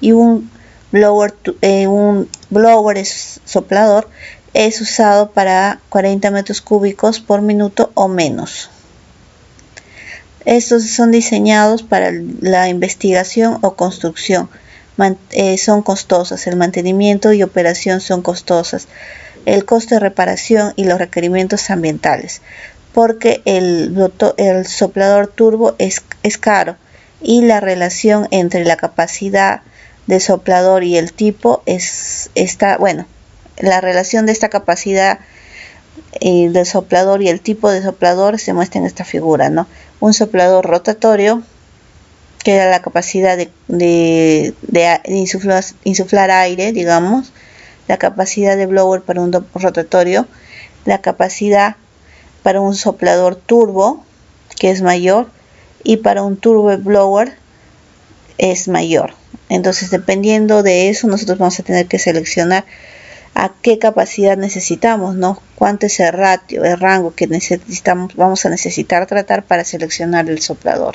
y un blower soplador es usado para 40 metros cúbicos por minuto o menos. Estos son diseñados para la investigación o construcción. Son costosas, el mantenimiento y operación son costosas, el costo de reparación y los requerimientos ambientales, porque el soplador turbo es caro, y la relación entre la capacidad de soplador y el tipo la relación de esta capacidad del soplador y el tipo de soplador se muestra en esta figura, ¿no? Un soplador rotatorio, que da la capacidad de insuflar aire, digamos, la capacidad de blower para un rotatorio, la capacidad para un soplador turbo, que es mayor, y para un turbo blower es mayor. Entonces, dependiendo de eso, nosotros vamos a tener que seleccionar a qué capacidad necesitamos, ¿no? Cuánto es el ratio, el rango que vamos a necesitar tratar para seleccionar el soplador.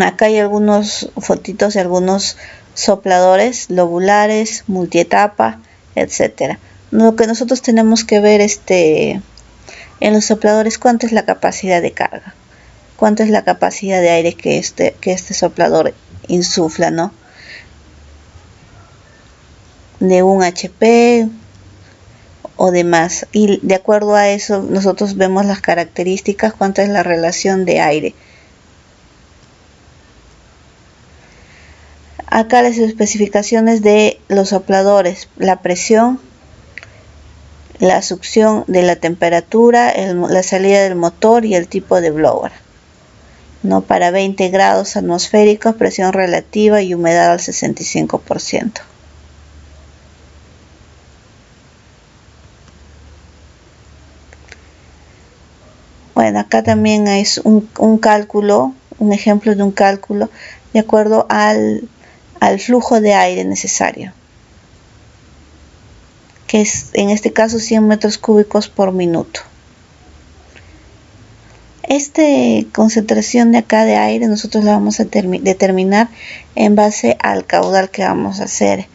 Acá hay algunos fotitos de algunos sopladores lobulares, multietapa, etc. lo que nosotros tenemos que ver en los sopladores, cuánto es la capacidad de carga, cuánto es la capacidad de aire que este soplador insufla, ¿no? De 1 HP o de más, y de acuerdo a eso nosotros vemos las características, cuánta es la relación de aire. Acá las especificaciones de los sopladores: la presión, la succión de la temperatura, la salida del motor y el tipo de blower, ¿no? Para 20 grados atmosféricos, presión relativa y humedad al 65%. Bueno, acá también es un cálculo, un ejemplo de un cálculo de acuerdo al flujo de aire necesario, que es en este caso 100 metros cúbicos por minuto. Esta concentración de acá de aire nosotros la vamos a determinar en base al caudal que vamos a hacer,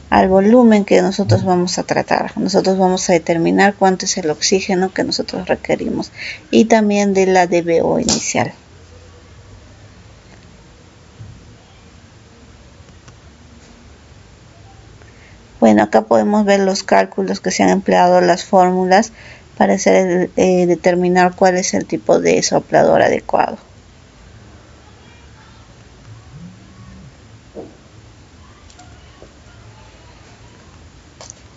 al volumen que nosotros vamos a tratar. Nosotros vamos a determinar cuánto es el oxígeno que nosotros requerimos y también de la DBO inicial. Bueno, acá podemos ver los cálculos que se han empleado, las fórmulas para hacer determinar cuál es el tipo de soplador adecuado.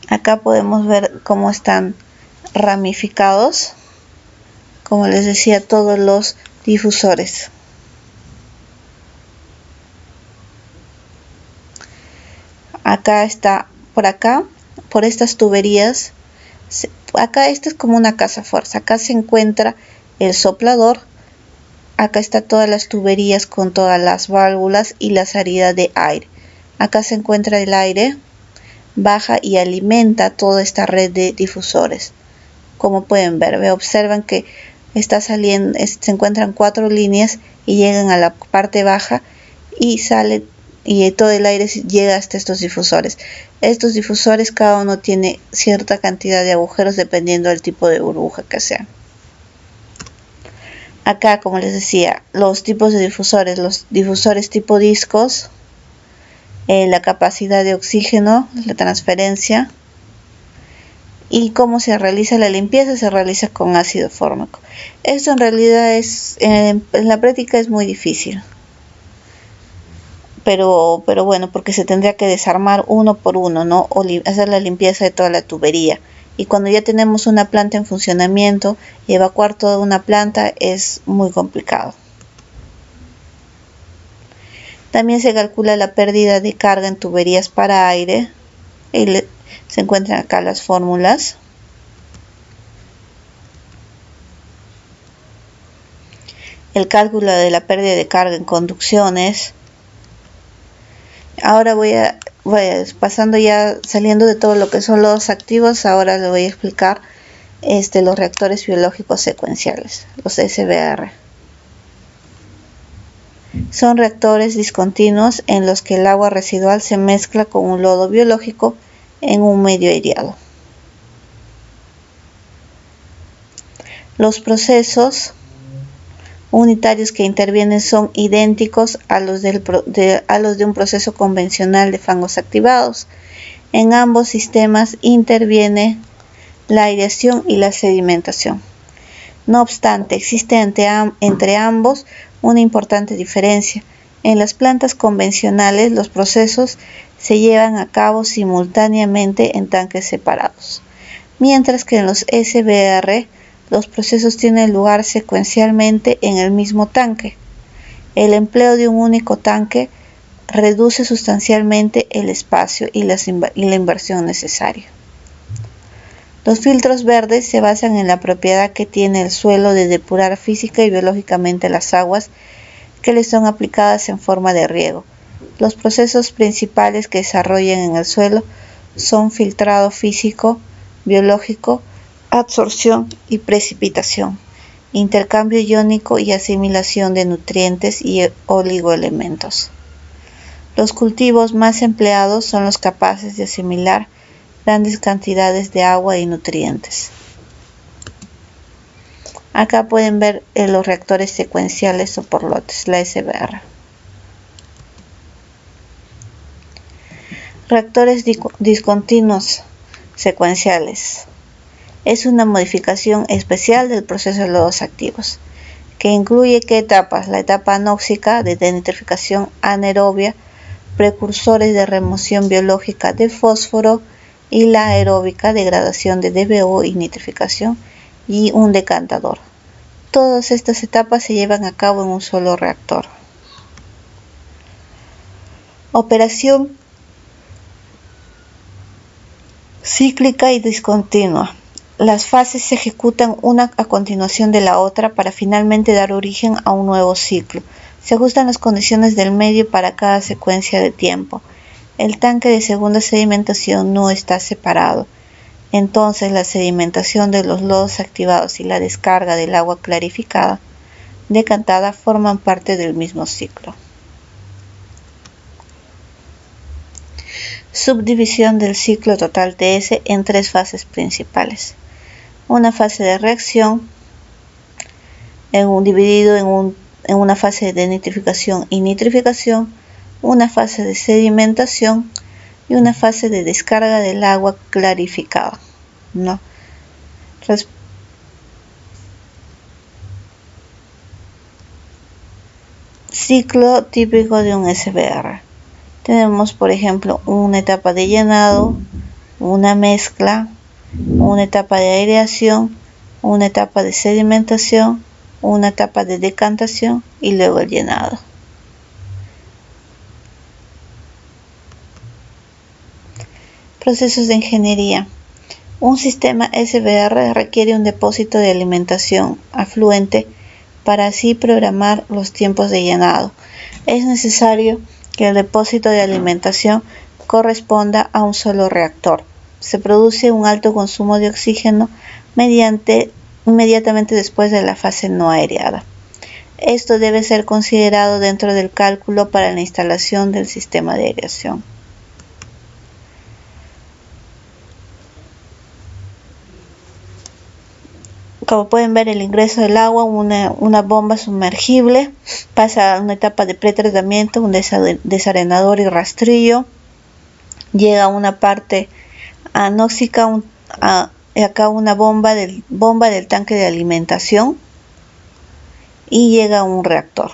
Acá podemos ver cómo están ramificados, como les decía, todos los difusores. Acá está, por estas tuberías, acá esto es como una casa fuerza. Acá se encuentra el soplador, acá está todas las tuberías con todas las válvulas y la salida de aire. Acá se encuentra el aire, baja y alimenta toda esta red de difusores. Como pueden ver, observan que está saliendo, se encuentran 4 líneas y llegan a la parte baja y sale, y todo el aire llega hasta estos difusores. Estos difusores cada uno tiene cierta cantidad de agujeros dependiendo del tipo de burbuja que sea. Acá, como les decía, los tipos de difusores: los difusores tipo discos, la capacidad de oxígeno, la transferencia, y cómo se realiza la limpieza. Se realiza con ácido fórmico. Esto en realidad en la práctica es muy difícil, pero bueno, porque se tendría que desarmar uno por uno, ¿no? O hacer la limpieza de toda la tubería, y cuando ya tenemos una planta en funcionamiento, evacuar toda una planta es muy complicado. También se calcula la pérdida de carga en tuberías para aire, y se encuentran acá las fórmulas. El cálculo de la pérdida de carga en conducciones. Ahora voy pasando ya, saliendo de todo lo que son los activos. Ahora les voy a explicar los reactores biológicos secuenciales, los SBR. Son reactores discontinuos en los que el agua residual se mezcla con un lodo biológico en un medio aireado. Los procesos unitarios que intervienen son idénticos a los de un proceso convencional de fangos activados. En ambos sistemas interviene la aireación y la sedimentación. No obstante, existe entre ambos una importante diferencia. En las plantas convencionales, los procesos se llevan a cabo simultáneamente en tanques separados, mientras que en los SBR los procesos tienen lugar secuencialmente en el mismo tanque. El empleo de un único tanque reduce sustancialmente el espacio y la inversión necesaria. Los filtros verdes se basan en la propiedad que tiene el suelo de depurar física y biológicamente las aguas que le son aplicadas en forma de riego. Los procesos principales que desarrollan en el suelo son filtrado físico, biológico, absorción y precipitación, intercambio iónico y asimilación de nutrientes y oligoelementos. Los cultivos más empleados son los capaces de asimilar grandes cantidades de agua y nutrientes. Acá pueden ver los reactores secuenciales o por lotes, la SBR. Reactores discontinuos secuenciales. Es una modificación especial del proceso de lodos activos, que incluye ¿qué etapas? La etapa anóxica de denitrificación anaerobia, precursores de remoción biológica de fósforo, y la aeróbica, degradación de DBO y nitrificación, y un decantador. Todas estas etapas se llevan a cabo en un solo reactor. Operación cíclica y discontinua. Las fases se ejecutan una a continuación de la otra para finalmente dar origen a un nuevo ciclo. Se ajustan las condiciones del medio para cada secuencia de tiempo. El tanque de segunda sedimentación no está separado. Entonces la sedimentación de los lodos activados y la descarga del agua clarificada, decantada, forman parte del mismo ciclo. Subdivisión del ciclo total TS en tres fases principales. Una fase de reacción, dividido en una fase de denitrificación y nitrificación, una fase de sedimentación y una fase de descarga del agua clarificada, ¿no? Ciclo típico de un SBR. Tenemos, por ejemplo, una etapa de llenado, una mezcla, una etapa de aireación, una etapa de sedimentación, una etapa de decantación y luego el llenado. Procesos de ingeniería. Un sistema SBR requiere un depósito de alimentación afluente para así programar los tiempos de llenado. Es necesario que el depósito de alimentación corresponda a un solo reactor. Se produce un alto consumo de oxígeno inmediatamente después de la fase no aireada. Esto debe ser considerado dentro del cálculo para la instalación del sistema de aireación. Como pueden ver, el ingreso del agua, una bomba sumergible, pasa a una etapa de pretratamiento, un desarenador y rastrillo, llega a una parte anóxica, acá una bomba del tanque de alimentación y llega a un reactor.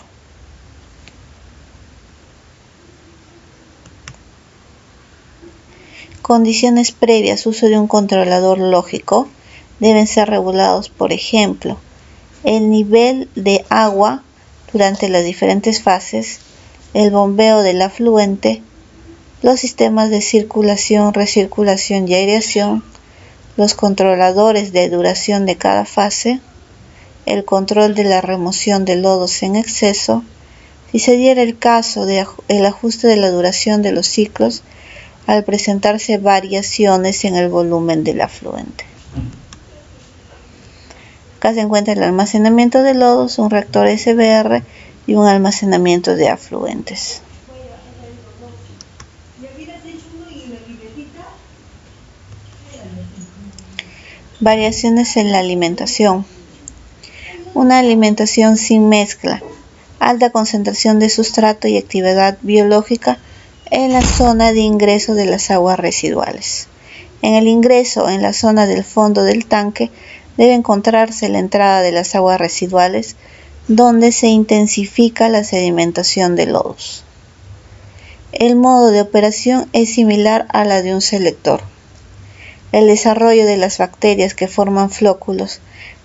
Condiciones previas: uso de un controlador lógico. Deben ser regulados, por ejemplo, el nivel de agua durante las diferentes fases, el bombeo del afluente, los sistemas de circulación, recirculación y aireación, los controladores de duración de cada fase, el control de la remoción de lodos en exceso, si se diera el caso el ajuste de la duración de los ciclos al presentarse variaciones en el volumen del afluente. Acá se encuentra el almacenamiento de lodos, un reactor SBR y un almacenamiento de afluentes. Variaciones en la alimentación. Una alimentación sin mezcla, alta concentración de sustrato y actividad biológica en la zona de ingreso de las aguas residuales. En el ingreso, en la zona del fondo del tanque, debe encontrarse la entrada de las aguas residuales, donde se intensifica la sedimentación de lodos. El modo de operación es similar a la de un selector. El desarrollo de las bacterias que forman flóculos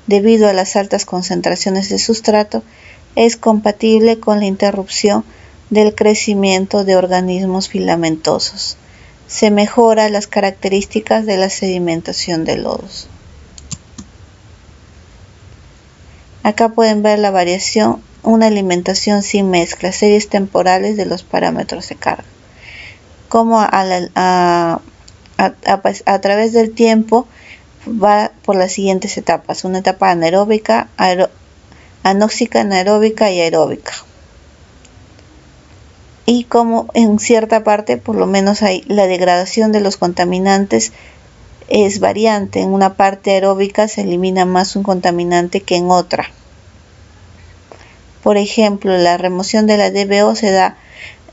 debido a las altas concentraciones de sustrato es compatible con la interrupción del crecimiento de organismos filamentosos. Se mejora las características de la sedimentación de lodos. Acá pueden ver la variación, una alimentación sin mezcla, series temporales de los parámetros de carga. Como a través del tiempo va por las siguientes etapas: una etapa anaeróbica, anóxica, anaeróbica y aeróbica. Y como en cierta parte, por lo menos hay la degradación de los contaminantes es variante. En una parte aeróbica se elimina más un contaminante que en otra. Por ejemplo, la remoción de la DBO se da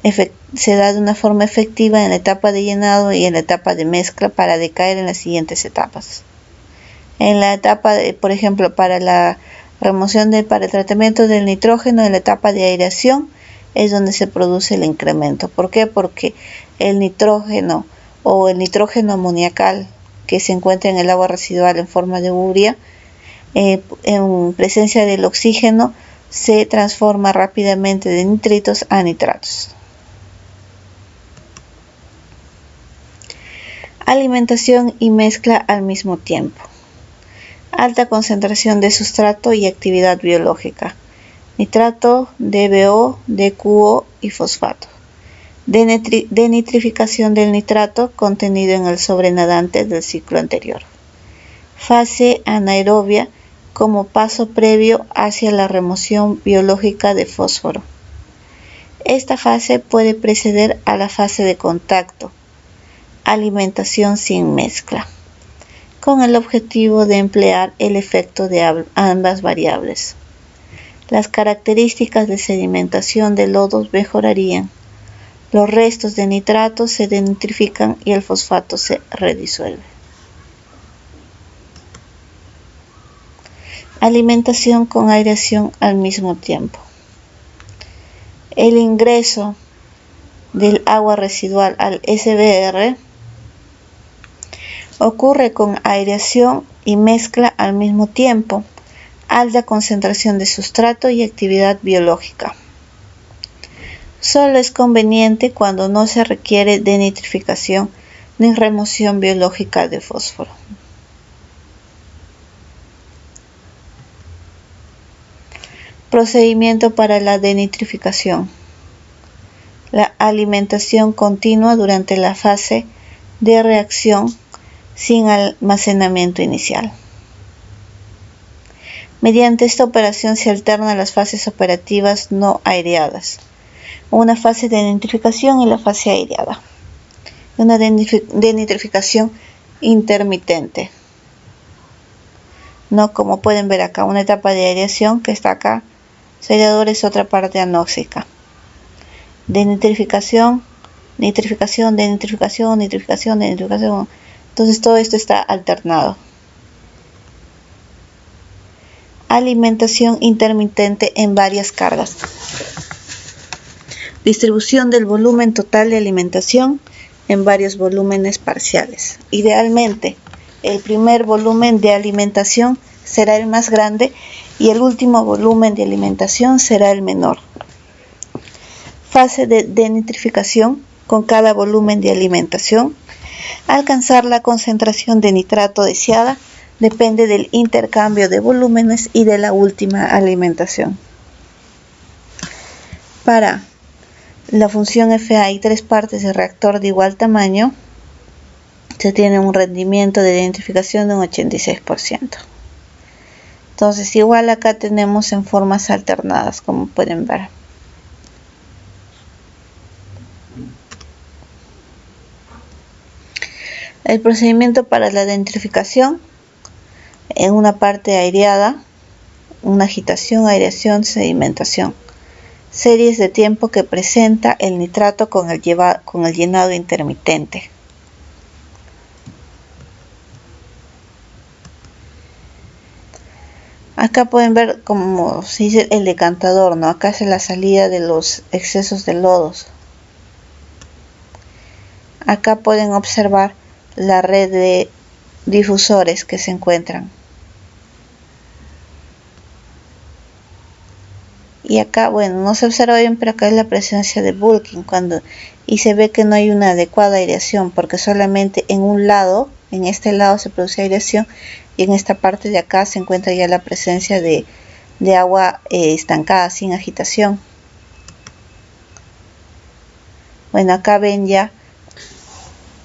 de una forma efectiva en la etapa de llenado y en la etapa de mezcla para decaer en las siguientes etapas. En la etapa por ejemplo, para la remoción para el tratamiento del nitrógeno, en la etapa de aireación es donde se produce el incremento. ¿Por qué? Porque el nitrógeno o el nitrógeno amoniacal que se encuentra en el agua residual en forma de urea, en presencia del oxígeno, se transforma rápidamente de nitritos a nitratos. Alimentación y mezcla al mismo tiempo. Alta concentración de sustrato y actividad biológica. Nitrato, DBO, DQO y fosfato. Denitrificación del nitrato contenido en el sobrenadante del ciclo anterior. Fase anaerobia como paso previo hacia la remoción biológica de fósforo. Esta fase puede preceder a la fase de contacto. Alimentación sin mezcla, con el objetivo de emplear el efecto de ambas variables. Las características de sedimentación de lodos mejorarían. Los restos de nitratos se denitrifican y el fosfato se redisuelve. Alimentación con aireación al mismo tiempo. El ingreso del agua residual al SBR ocurre con aireación y mezcla al mismo tiempo, alta concentración de sustrato y actividad biológica. Solo es conveniente cuando no se requiere denitrificación ni remoción biológica de fósforo. Procedimiento para la denitrificación. La alimentación continua durante la fase de reacción sin almacenamiento inicial. Mediante esta operación se alternan las fases operativas no aireadas, una fase de denitrificación y la fase aireada. Una denitrificación intermitente. No como pueden ver acá, una etapa de aireación que está acá, su aireador es otra parte anóxica. Denitrificación, nitrificación, denitrificación, nitrificación, denitrificación. Entonces todo esto está alternado. Alimentación intermitente en varias cargas. Distribución del volumen total de alimentación en varios volúmenes parciales. Idealmente, el primer volumen de alimentación será el más grande y el último volumen de alimentación será el menor. Fase de denitrificación con cada volumen de alimentación. Alcanzar la concentración de nitrato deseada depende del intercambio de volúmenes y de la última alimentación. Para la función FA y 3 partes de reactor de igual tamaño, se tiene un rendimiento de denitrificación de un 86%. Entonces, igual acá tenemos en formas alternadas, como pueden ver. El procedimiento para la denitrificación: en una parte aireada, una agitación, aireación, sedimentación. Series de tiempo que presenta el nitrato con el llenado intermitente. Acá pueden ver como se dice el decantador, ¿no? Acá es la salida de los excesos de lodos. Acá pueden observar la red de difusores que se encuentran. Y acá, bueno, no se observa bien, pero acá es la presencia de bulking y se ve que no hay una adecuada aireación, porque solamente en un lado, en este lado se produce aireación y en esta parte de acá se encuentra ya la presencia de agua estancada, sin agitación. Bueno, acá ven ya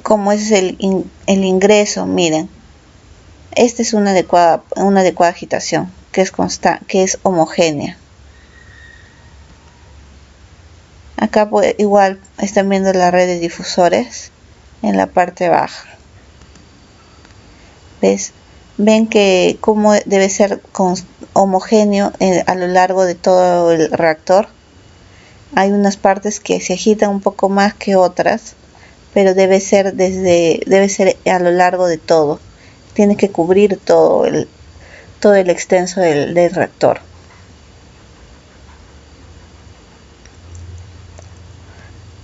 cómo es el ingreso. Miren, esta es una adecuada agitación que es homogénea. Acá igual están viendo la red de difusores en la parte baja. ¿Ves? Ven que cómo debe ser homogéneo a lo largo de todo el reactor. Hay unas partes que se agitan un poco más que otras, pero debe ser a lo largo de todo. Tiene que cubrir todo el extenso del reactor.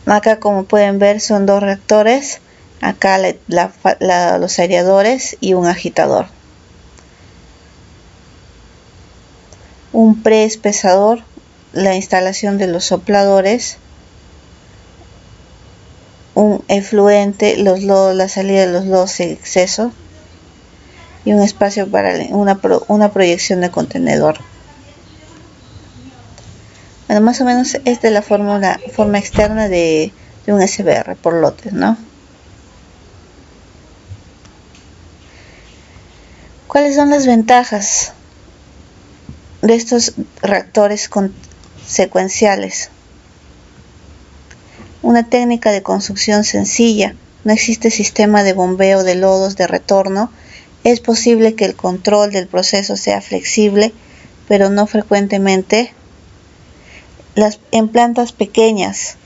Acá, como pueden ver, son dos reactores. Acá los aireadores y un agitador. Un preespesador, la instalación de los sopladores, un efluente, los lodos, la salida de los lodos en exceso, y un espacio para una proyección de contenedor. Bueno, más o menos esta es la forma externa de un SBR por lotes, ¿no? ¿Cuáles son las ventajas de estos reactores secuenciales? Una técnica de construcción sencilla, no existe sistema de bombeo de lodos de retorno, es posible que el control del proceso sea flexible, pero no frecuentemente. En plantas pequeñas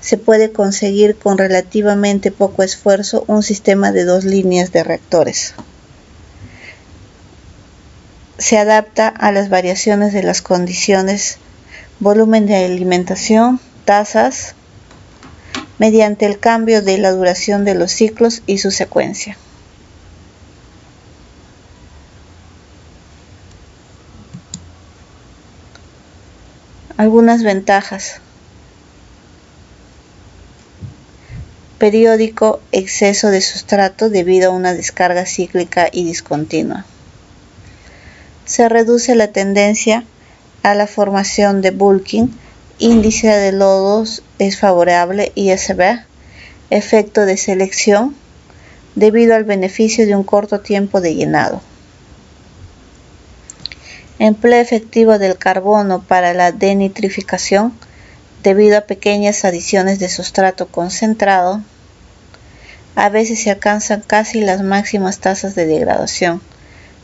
se puede conseguir con relativamente poco esfuerzo un sistema de 2 líneas de reactores. Se adapta a las variaciones de las condiciones, volumen de alimentación, tasas, mediante el cambio de la duración de los ciclos y su secuencia. Algunas ventajas: periódico exceso de sustrato debido a una descarga cíclica y discontinua. Se reduce la tendencia a la formación de bulking, índice de lodos es favorable, ISB, efecto de selección, debido al beneficio de un corto tiempo de llenado. Empleo efectivo del carbono para la denitrificación, debido a pequeñas adiciones de sustrato concentrado. A veces se alcanzan casi las máximas tasas de degradación,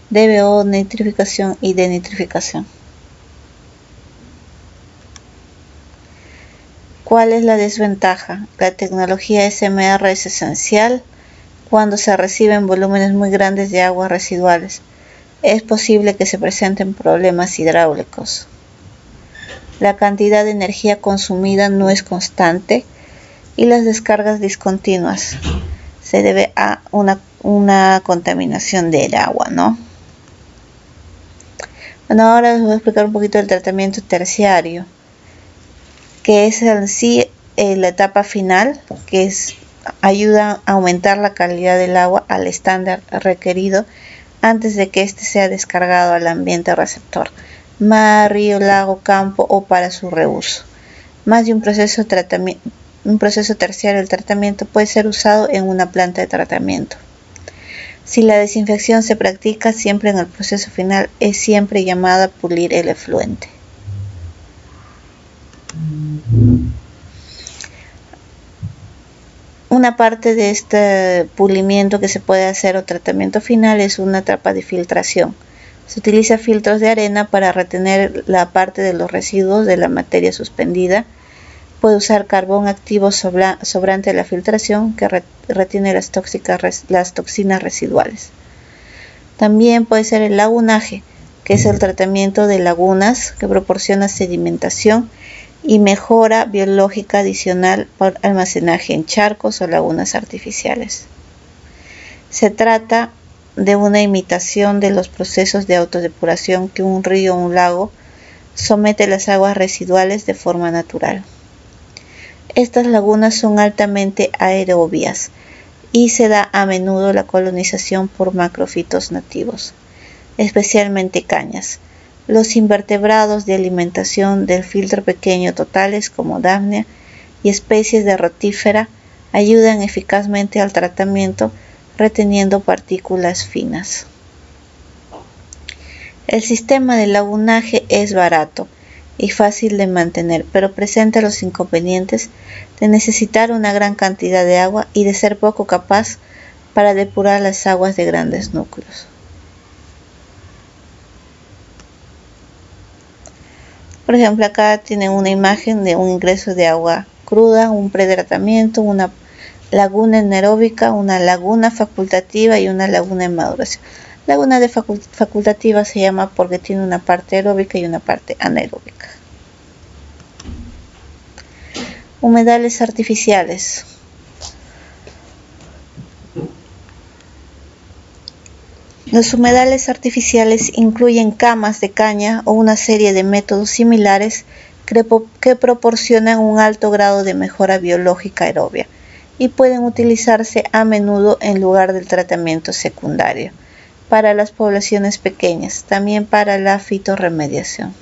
DBO, nitrificación y denitrificación. ¿Cuál es la desventaja? La tecnología SMR es esencial cuando se reciben volúmenes muy grandes de aguas residuales. Es posible que se presenten problemas hidráulicos. La cantidad de energía consumida no es constante y las descargas discontinuas. Se debe a una contaminación del agua, ¿no? Bueno, ahora les voy a explicar un poquito el tratamiento terciario, que es en sí la etapa final, que ayuda a aumentar la calidad del agua al estándar requerido antes de que éste sea descargado al ambiente receptor, mar, río, lago, campo o para su reuso. Más de un proceso terciario del tratamiento puede ser usado en una planta de tratamiento. Si la desinfección se practica siempre en el proceso final, es siempre llamada pulir el efluente. Una parte de este pulimiento que se puede hacer o tratamiento final es una etapa de filtración. Se utiliza filtros de arena para retener la parte de los residuos de la materia suspendida. Puede usar carbón activo sobrante de la filtración que retiene las toxinas residuales. También puede ser el lagunaje, que es el tratamiento de lagunas que proporciona sedimentación y mejora biológica adicional por almacenaje en charcos o lagunas artificiales. Se trata de una imitación de los procesos de autodepuración que un río o un lago somete las aguas residuales de forma natural. Estas lagunas son altamente aerobias y se da a menudo la colonización por macrofitos nativos, especialmente cañas. Los invertebrados de alimentación del filtro pequeño totales como Daphnia y especies de rotífera ayudan eficazmente al tratamiento reteniendo partículas finas. El sistema de lagunaje es barato y fácil de mantener, pero presenta los inconvenientes de necesitar una gran cantidad de agua y de ser poco capaz para depurar las aguas de grandes núcleos. Por ejemplo, acá tienen una imagen de un ingreso de agua cruda, un pretratamiento, una laguna anaeróbica, una laguna facultativa y una laguna en maduración. Laguna de facultativa se llama porque tiene una parte aeróbica y una parte anaeróbica. Humedales artificiales. Los humedales artificiales incluyen camas de caña o una serie de métodos similares que proporcionan un alto grado de mejora biológica aerobia y pueden utilizarse a menudo en lugar del tratamiento secundario para las poblaciones pequeñas, también para la fitorremediación.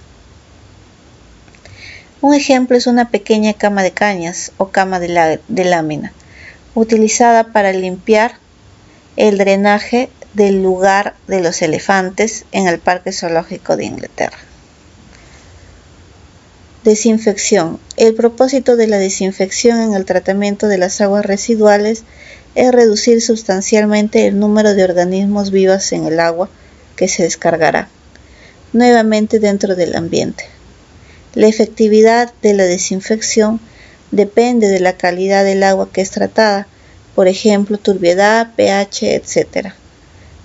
Un ejemplo es una pequeña cama de cañas o cama de lámina, utilizada para limpiar el drenaje del lugar de los elefantes en el Parque Zoológico de Inglaterra. Desinfección. El propósito de la desinfección en el tratamiento de las aguas residuales es reducir sustancialmente el número de organismos vivos en el agua que se descargará nuevamente dentro del ambiente. La efectividad de la desinfección depende de la calidad del agua que es tratada, por ejemplo, turbiedad, pH, etc.,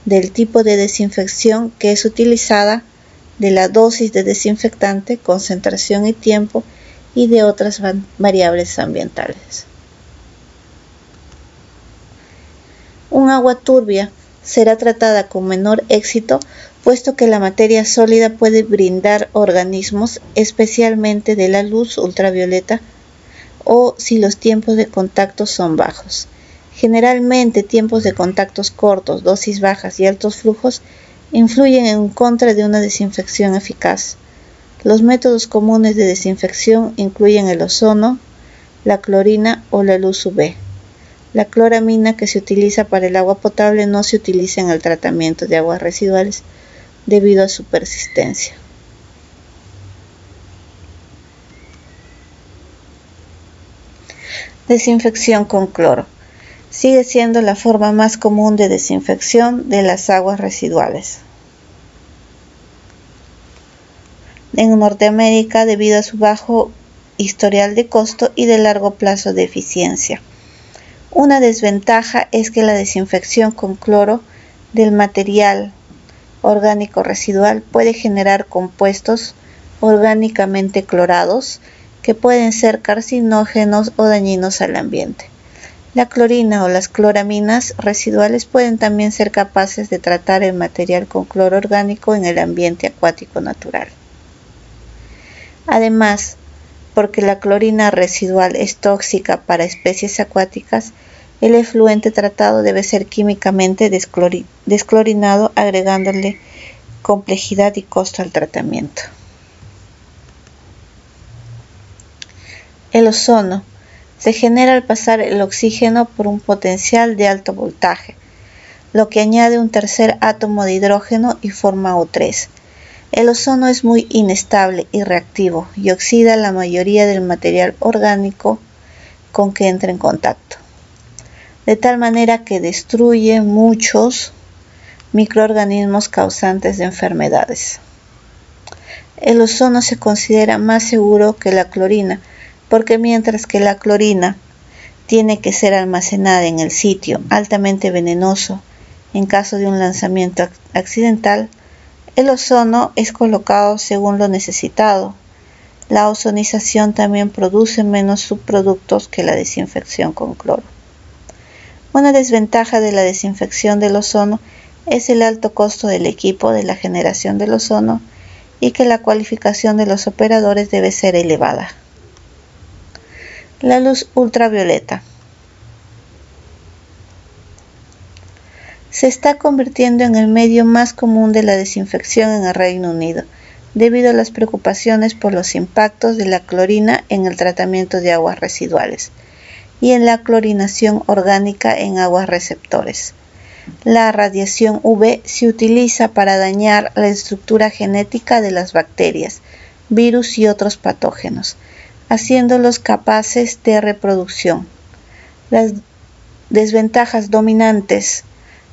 del tipo de desinfección que es utilizada, de la dosis de desinfectante, concentración y tiempo, y de otras variables ambientales. Un agua turbia será tratada con menor éxito, puesto que la materia sólida puede brindar organismos, especialmente de la luz ultravioleta, o si los tiempos de contacto son bajos. Generalmente, tiempos de contactos cortos, dosis bajas y altos flujos influyen en contra de una desinfección eficaz. Los métodos comunes de desinfección incluyen el ozono, la clorina o la luz UV. La cloramina que se utiliza para el agua potable no se utiliza en el tratamiento de aguas residuales debido a su persistencia. Desinfección con cloro. Sigue siendo la forma más común de desinfección de las aguas residuales en Norteamérica debido a su bajo historial de costo y de largo plazo de eficiencia. Una desventaja es que la desinfección con cloro del material orgánico residual puede generar compuestos orgánicamente clorados que pueden ser carcinógenos o dañinos al ambiente. La clorina o las cloraminas residuales pueden también ser capaces de tratar el material con cloro orgánico en el ambiente acuático natural. Además, porque la clorina residual es tóxica para especies acuáticas, el efluente tratado debe ser químicamente desclorinado, agregándole complejidad y costo al tratamiento. El ozono se genera al pasar el oxígeno por un potencial de alto voltaje, lo que añade un tercer átomo de hidrógeno y forma O3. El ozono es muy inestable y reactivo y oxida la mayoría del material orgánico con que entra en contacto, de tal manera que destruye muchos microorganismos causantes de enfermedades. El ozono se considera más seguro que la clorina, porque mientras que la clorina tiene que ser almacenada en el sitio altamente venenoso en caso de un lanzamiento accidental, el ozono es colocado según lo necesitado. La ozonización también produce menos subproductos que la desinfección con cloro. Una desventaja de la desinfección del ozono es el alto costo del equipo de la generación del ozono y que la cualificación de los operadores debe ser elevada. La luz ultravioleta se está convirtiendo en el medio más común de la desinfección en el Reino Unido, debido a las preocupaciones por los impactos de la clorina en el tratamiento de aguas residuales y en la clorinación orgánica en aguas receptores. La radiación UV se utiliza para dañar la estructura genética de las bacterias, virus y otros patógenos, haciéndolos capaces de reproducción. desventajas dominantes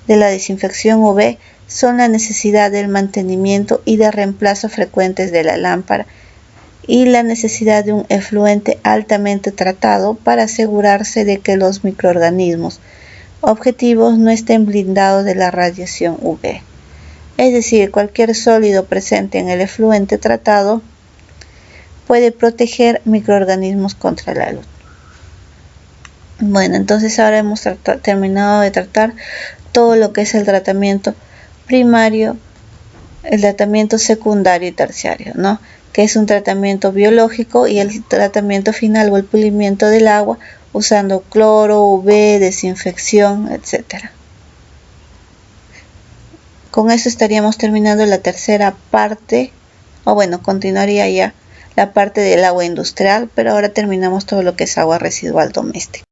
de la desinfección UV son la necesidad del mantenimiento y de reemplazo frecuentes de la lámpara y la necesidad de un efluente altamente tratado para asegurarse de que los microorganismos objetivos no estén blindados de la radiación UV. Es decir, cualquier sólido presente en el efluente tratado puede proteger microorganismos contra la luz. Bueno, entonces ahora hemos terminado de tratar todo lo que es el tratamiento primario, el tratamiento secundario y terciario, ¿no? Que es un tratamiento biológico, y el tratamiento final o el pulimiento del agua usando cloro, UV, desinfección, etc. Con eso estaríamos terminando la tercera parte, o bueno, continuaría ya la parte del agua industrial, pero ahora terminamos todo lo que es agua residual doméstica.